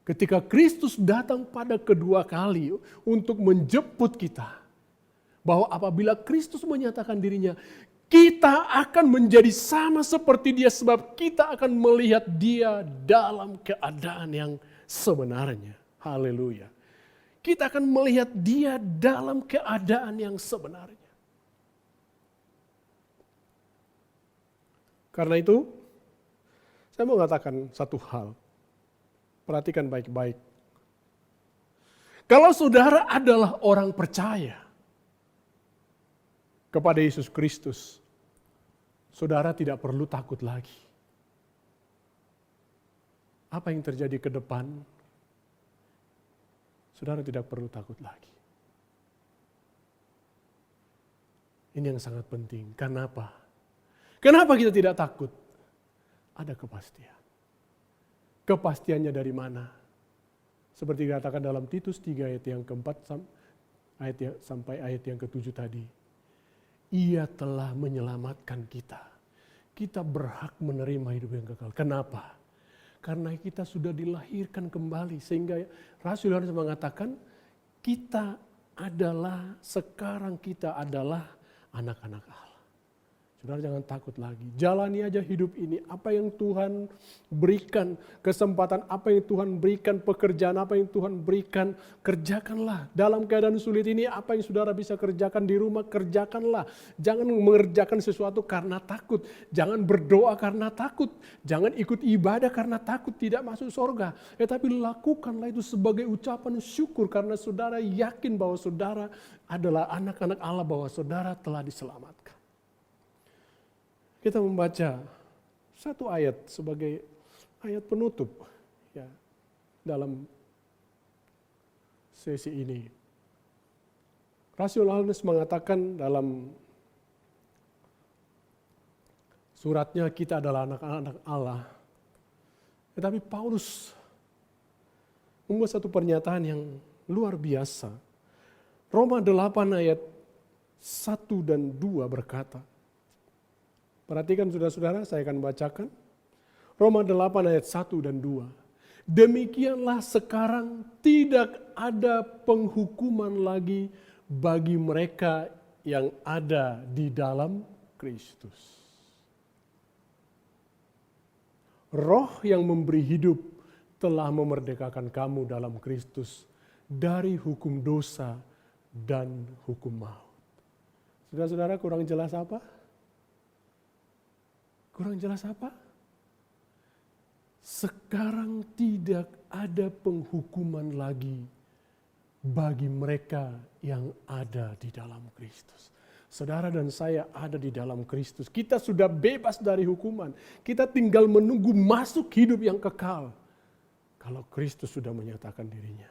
Speaker 4: ketika Kristus datang pada kedua kali untuk menjemput kita. Bahwa apabila Kristus menyatakan dirinya, kita akan menjadi sama seperti Dia sebab kita akan melihat Dia dalam keadaan yang sebenarnya. Haleluya. Kita akan melihat Dia dalam keadaan yang sebenarnya. Karena itu, saya mau mengatakan satu hal. Perhatikan baik-baik. Kalau saudara adalah orang percaya kepada Yesus Kristus, saudara tidak perlu takut lagi. Apa yang terjadi ke depan, saudara tidak perlu takut lagi. Ini yang sangat penting. Kenapa? Kenapa kita tidak takut? Ada kepastian. Kepastiannya dari mana? Seperti dikatakan dalam Titus 3 ayat yang keempat sampai ayat yang ke-7 tadi. Ia telah menyelamatkan kita. Kita berhak menerima hidup yang kekal. Kenapa? Karena kita sudah dilahirkan kembali. Sehingga Rasul Yohanes mengatakan sekarang kita adalah anak-anak Allah. Saudara jangan takut lagi. Jalani aja hidup ini. Apa yang Tuhan berikan, kesempatan apa yang Tuhan berikan, pekerjaan apa yang Tuhan berikan, kerjakanlah. Dalam keadaan sulit ini, apa yang saudara bisa kerjakan di rumah, kerjakanlah. Jangan mengerjakan sesuatu karena takut. Jangan berdoa karena takut. Jangan ikut ibadah karena takut tidak masuk surga. Tapi lakukanlah itu sebagai ucapan syukur karena saudara yakin bahwa saudara adalah anak-anak Allah, bahwa saudara telah diselamatkan. Kita membaca satu ayat sebagai ayat penutup ya, dalam sesi ini. Rasul Yohanes mengatakan dalam suratnya kita adalah anak-anak Allah. Tetapi Paulus membuat satu pernyataan yang luar biasa. Roma 8 ayat 1 dan 2 berkata, perhatikan saudara-saudara, saya akan bacakan. Roma 8 ayat 1 dan 2. Demikianlah sekarang tidak ada penghukuman lagi bagi mereka yang ada di dalam Kristus. Roh yang memberi hidup telah memerdekakan kamu dalam Kristus dari hukum dosa dan hukum maut. Saudara-saudara, kurang jelas apa? Kurang jelas apa? Sekarang tidak ada penghukuman lagi bagi mereka yang ada di dalam Kristus. Saudara dan saya ada di dalam Kristus. Kita sudah bebas dari hukuman. Kita tinggal menunggu masuk hidup yang kekal. Kalau Kristus sudah menyatakan dirinya.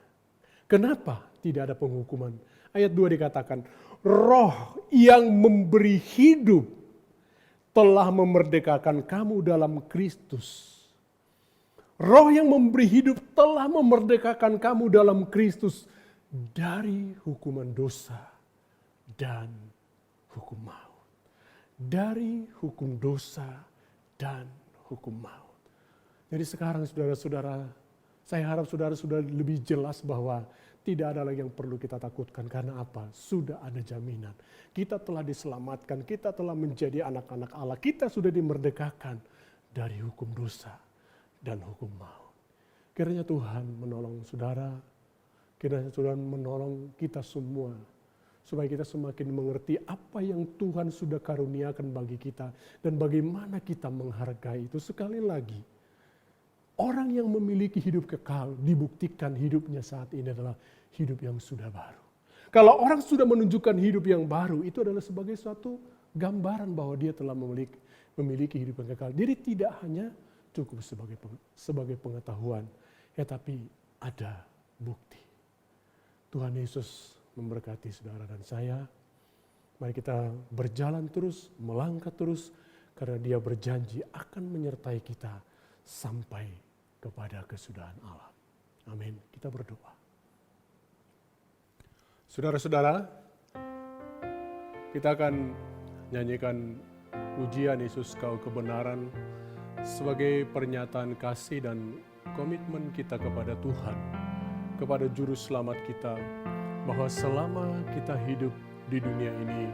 Speaker 4: Kenapa tidak ada penghukuman? Ayat 2 dikatakan, Roh yang memberi hidup telah memerdekakan kamu dalam Kristus. Roh yang memberi hidup telah memerdekakan kamu dalam Kristus dari hukuman dosa dan hukum maut. Dari hukum dosa dan hukum maut. Jadi sekarang saudara-saudara, saya harap saudara sudah lebih jelas bahwa tidak ada lagi yang perlu kita takutkan. Karena apa? Sudah ada jaminan. Kita telah diselamatkan, kita telah menjadi anak-anak Allah. Kita sudah dimerdekakan dari hukum dosa dan hukum maut. Kiranya Tuhan menolong saudara, kiranya Tuhan menolong kita semua, supaya kita semakin mengerti apa yang Tuhan sudah karuniakan bagi kita, dan bagaimana kita menghargai itu. Sekali lagi, orang yang memiliki hidup kekal dibuktikan hidupnya saat ini adalah hidup yang sudah baru. Kalau orang sudah menunjukkan hidup yang baru, itu adalah sebagai suatu gambaran bahwa dia telah memiliki hidup yang kekal. Jadi tidak hanya cukup sebagai pengetahuan, tapi ada bukti. Tuhan Yesus memberkati saudara dan saya. Mari kita berjalan terus, melangkah terus, karena Dia berjanji akan menyertai kita sampai kepada kesudahan Allah. Amin. Kita berdoa. Saudara-saudara, kita akan nyanyikan pujian Yesus Kau Kebenaran sebagai pernyataan kasih dan komitmen kita kepada Tuhan, kepada Juru Selamat kita, bahwa selama kita hidup di dunia ini,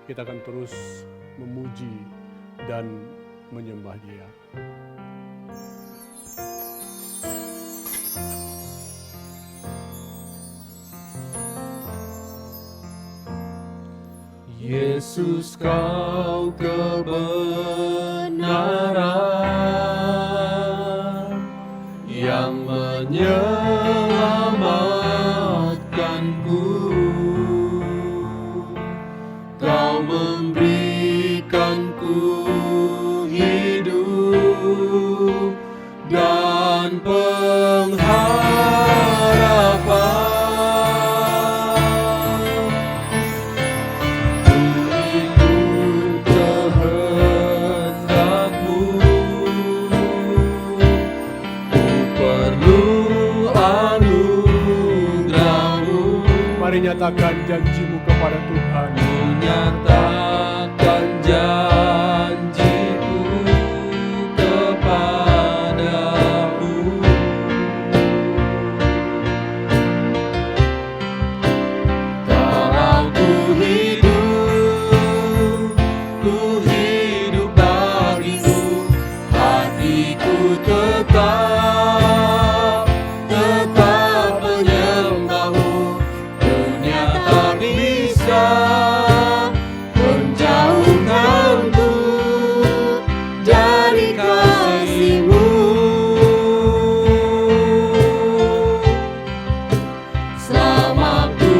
Speaker 4: kita akan terus memuji dan menyembah Dia.
Speaker 3: Yesus, Kau kebenaran yang menyelamatkanku. Kau memberikanku hidup dan pengharapan.
Speaker 4: Nyatakan janjimu kepada Tuhan.
Speaker 3: Menyatakan janjiku kepadamu. Kalau ku hidup bagimu, hatiku tetap menyembahmu. Tak bisa menjauhkanku dari kasih-Mu. Selama ku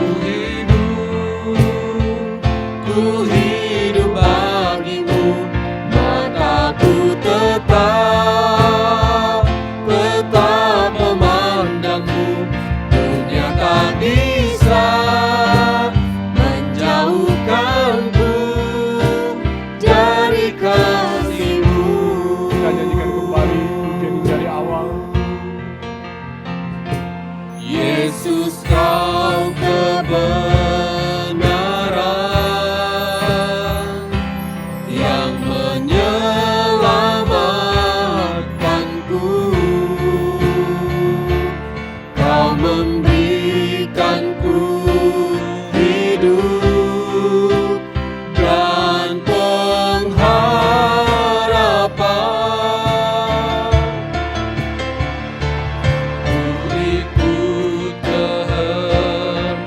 Speaker 3: hidup bagimu, mataku tetap memandangmu. Dunia tak bisa menjauhkanku dari kasih-Mu.
Speaker 4: Kita nyanyikan kembali pujian dari awal.
Speaker 3: Yesus, Kau kebenaran yang menyelamatkanku. Kau memberikanku hidup dan pengharapan. Ku ikut kehendak-Mu,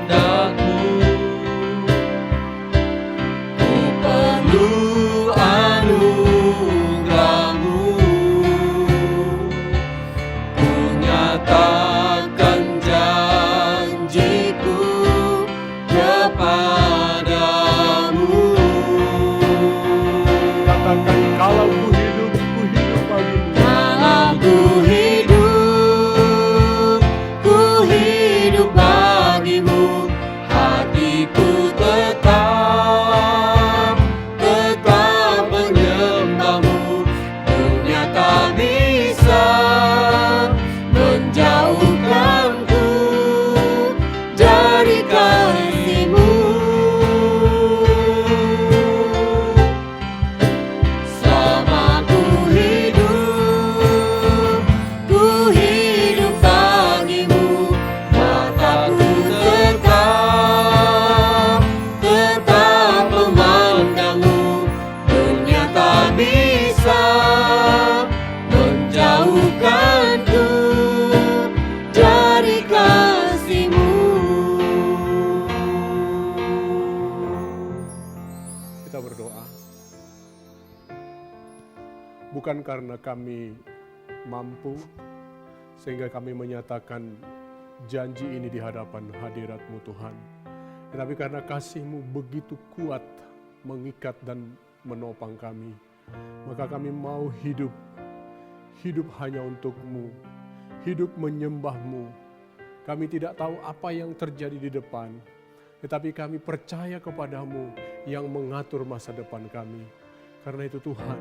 Speaker 4: bukan karena kami mampu, sehingga kami menyatakan janji ini di hadapan hadirat-Mu Tuhan. Tetapi karena kasih-Mu begitu kuat mengikat dan menopang kami, maka kami mau hidup hanya untuk-Mu, hidup menyembah-Mu. Kami tidak tahu apa yang terjadi di depan, tetapi kami percaya kepada-Mu yang mengatur masa depan kami. Karena itu Tuhan,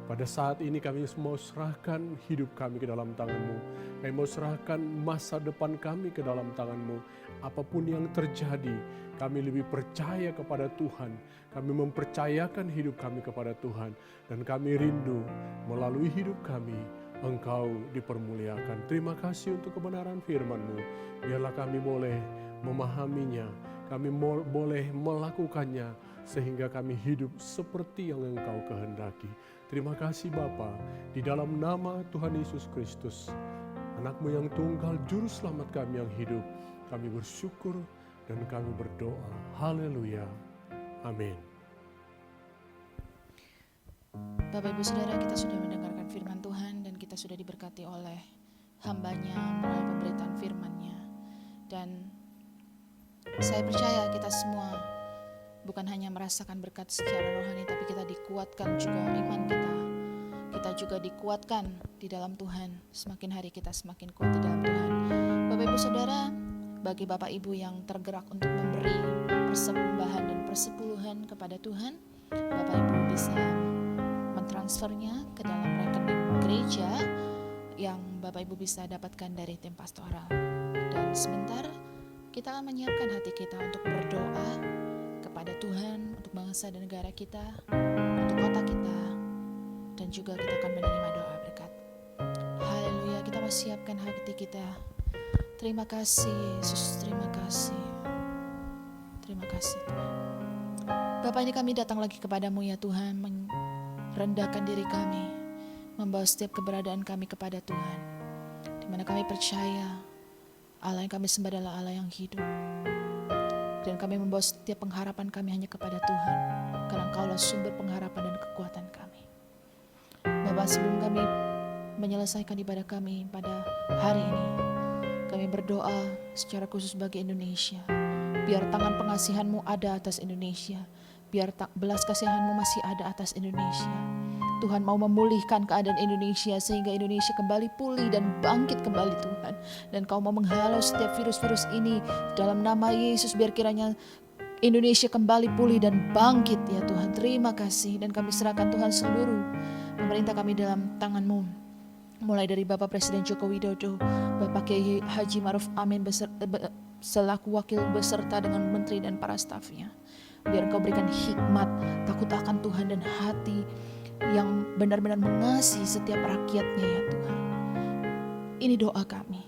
Speaker 4: pada saat ini kami mau serahkan hidup kami ke dalam tangan-Mu. Kami mau serahkan masa depan kami ke dalam tangan-Mu. Apapun yang terjadi, kami lebih percaya kepada Tuhan. Kami mempercayakan hidup kami kepada Tuhan. Dan kami rindu melalui hidup kami, Engkau dipermuliakan. Terima kasih untuk kebenaran firman-Mu. Biarlah kami boleh memahaminya, kami boleh melakukannya, sehingga kami hidup seperti yang Engkau kehendaki. Terima kasih Bapa, di dalam nama Tuhan Yesus Kristus, Anak-Mu yang tunggal, Juru Selamat kami yang hidup, kami bersyukur dan kami berdoa. Haleluya. Amin.
Speaker 1: Bapak Ibu Saudara, kita sudah mendengarkan firman Tuhan dan kita sudah diberkati oleh hamba-Nya melalui pemberitaan firman-Nya. Dan saya percaya kita semua bukan hanya merasakan berkat secara rohani, tapi kita dikuatkan juga iman kita. Kita juga dikuatkan di dalam Tuhan. Semakin hari kita semakin kuat di dalam Tuhan. Bapak Ibu Saudara, bagi Bapak Ibu yang tergerak untuk memberi persembahan dan persepuluhan kepada Tuhan, Bapak Ibu bisa mentransfernya ke dalam rekening gereja yang Bapak Ibu bisa dapatkan dari tim pastoral. Dan sebentar kita akan menyiapkan hati kita untuk berdoa kepada Tuhan, untuk bangsa dan negara kita, untuk kota kita, dan juga kita akan menerima doa berkat. Haleluya, kita mau siapkan hati kita. Terima kasih Yesus, terima kasih. Terima kasih Tuhan. Bapak, ini kami datang lagi kepadamu ya Tuhan, merendahkan diri kami, membawa setiap keberadaan kami kepada Tuhan, di mana kami percaya Allah yang kami sembah adalah Allah yang hidup. Dan kami membawa setiap pengharapan kami hanya kepada Tuhan, karena Engkaulah sumber pengharapan dan kekuatan kami. Bapak, sebelum kami menyelesaikan ibadah kami pada hari ini, kami berdoa secara khusus bagi Indonesia. Biar tangan pengasihan-Mu ada atas Indonesia, biar belas kasihan-Mu masih ada atas Indonesia. Tuhan mau memulihkan keadaan Indonesia sehingga Indonesia kembali pulih dan bangkit kembali Tuhan. Dan Kau mau menghalau setiap virus-virus ini dalam nama Yesus, biar kiranya Indonesia kembali pulih dan bangkit ya Tuhan. Terima kasih, dan kami serahkan Tuhan seluruh pemerintah kami dalam tangan-Mu. Mulai dari Bapak Presiden Joko Widodo, Bapak Kiai Haji Ma'ruf Amin selaku wakil beserta dengan menteri dan para stafnya. Biar Engkau berikan hikmat, takut akan Tuhan, dan hati yang benar-benar mengasihi setiap rakyatnya ya Tuhan. Ini doa kami.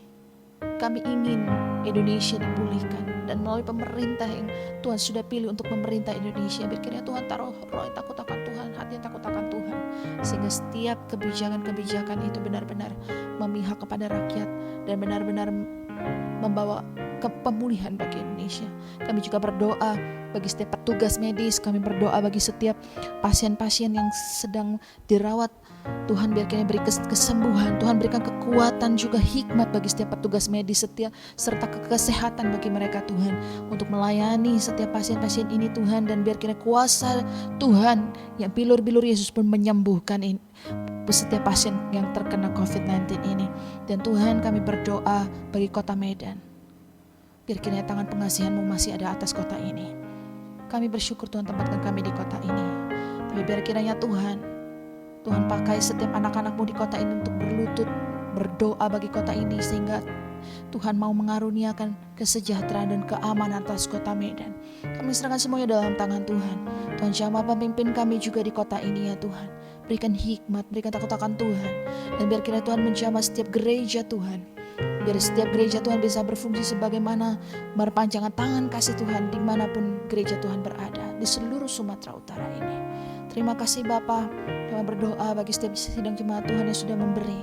Speaker 1: Kami ingin Indonesia dipulihkan, dan melalui pemerintah yang Tuhan sudah pilih untuk memerintah Indonesia, biar kiranya Tuhan taruh roh takut akan Tuhan, hati takut akan Tuhan, sehingga setiap kebijakan-kebijakan itu benar-benar memihak kepada rakyat dan benar-benar membawa pemulihan bagi Indonesia. Kami juga berdoa bagi setiap petugas medis, kami berdoa bagi setiap pasien-pasien yang sedang dirawat. Tuhan, biar kami beri kesembuhan, Tuhan berikan kekuatan juga hikmat bagi setiap petugas medis serta kesehatan bagi mereka Tuhan, untuk melayani setiap pasien-pasien ini Tuhan. Dan biar kiranya kuasa Tuhan yang bilur-bilur Yesus pun menyembuhkan setiap pasien yang terkena COVID-19 ini. Dan Tuhan, kami berdoa bagi kota Medan, biar kiranya tangan pengasihan-Mu masih ada atas kota ini. Kami bersyukur Tuhan tempatkan kami di kota ini. Tapi biar kiranya Tuhan pakai setiap anak-anak-Mu di kota ini untuk berlutut berdoa bagi kota ini, sehingga Tuhan mau mengaruniakan kesejahteraan dan keamanan atas kota Medan. Kami serahkan semuanya dalam tangan Tuhan. Tuhan jamah pemimpin kami juga di kota ini ya Tuhan. Berikan hikmat, berikan takut akan Tuhan. Dan biar kiranya Tuhan menjamah setiap gereja Tuhan. Biar setiap gereja Tuhan bisa berfungsi sebagaimana berpanjangan tangan kasih Tuhan dimanapun gereja Tuhan berada di seluruh Sumatera Utara ini. Terima kasih Bapa. Kami berdoa bagi setiap sidang jemaat Tuhan yang sudah memberi.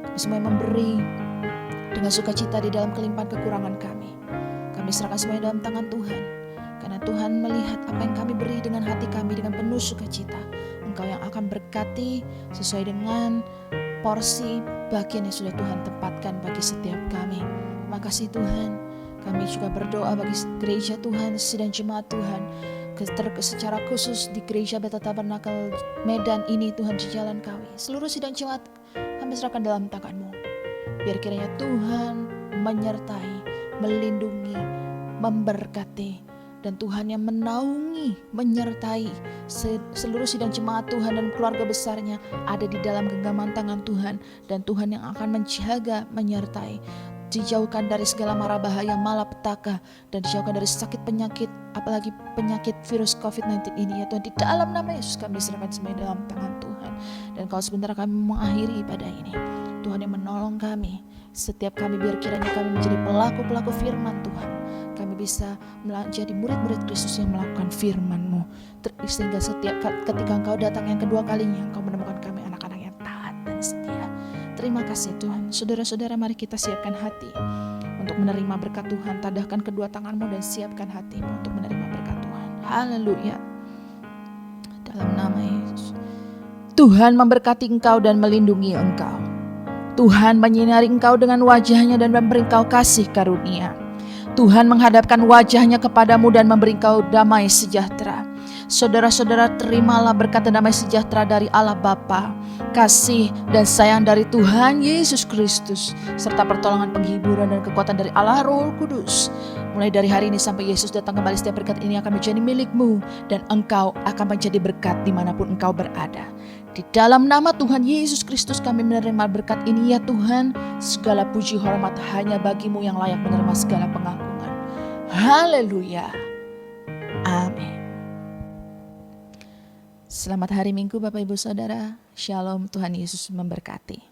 Speaker 1: Kami semua memberi dengan sukacita di dalam kelimpahan kekurangan kami. Kami serahkan semuanya dalam tangan Tuhan. Karena Tuhan melihat apa yang kami beri dengan hati kami dengan penuh sukacita. Engkau yang akan berkati sesuai dengan porsi bagian yang sudah Tuhan tempatkan bagi setiap kami. Terima kasih Tuhan. Kami juga berdoa bagi gereja Tuhan, sidang jemaat Tuhan, secara khusus di gereja Bethel Tabernakel Medan ini Tuhan di Jalan Kawi. Seluruh sidang jemaat kami serahkan dalam tangan-Mu. Biar kiranya Tuhan menyertai, melindungi, memberkati, dan Tuhan yang menaungi, menyertai seluruh sidang jemaat Tuhan dan keluarga besarnya ada di dalam genggaman tangan Tuhan. Dan Tuhan yang akan menjaga, menyertai, dijauhkan dari segala mara bahaya malapetaka, dan dijauhkan dari sakit penyakit, apalagi penyakit virus COVID-19 ini ya Tuhan. Di dalam nama Yesus kami serahkan semuanya dalam tangan Tuhan. Dan kalau sebentar kami mengakhiri ibadah ini, Tuhan yang menolong kami, setiap kami biar kiranya kami menjadi pelaku-pelaku firman Tuhan. Kami bisa menjadi murid-murid Kristus yang melakukan firman-Mu. Sehingga setiap ketika Engkau datang yang kedua kalinya, Engkau menemukan kami anak-anak yang taat dan setia. Terima kasih Tuhan. Saudara-saudara, mari kita siapkan hati untuk menerima berkat Tuhan. Tadahkan kedua tangan-Mu dan siapkan hatimu untuk menerima berkat Tuhan. Haleluya. Dalam nama Yesus. Tuhan memberkati engkau dan melindungi engkau. Tuhan menyinari engkau dengan wajah-Nya dan memberi engkau kasih karunia. Tuhan menghadapkan wajah-Nya kepadamu dan memberi engkau damai sejahtera. Saudara-saudara, terimalah berkat dan damai sejahtera dari Allah Bapa, kasih dan sayang dari Tuhan Yesus Kristus, serta pertolongan, penghiburan dan kekuatan dari Allah Roh Kudus. Mulai dari hari ini sampai Yesus datang kembali, setiap berkat ini akan menjadi milikmu dan engkau akan menjadi berkat dimanapun engkau berada. Di dalam nama Tuhan Yesus Kristus kami menerima berkat ini ya Tuhan. Segala puji hormat hanya bagi-Mu yang layak menerima segala pengakuan. Haleluya. Amin. Selamat hari Minggu Bapak Ibu Saudara. Shalom, Tuhan Yesus memberkati.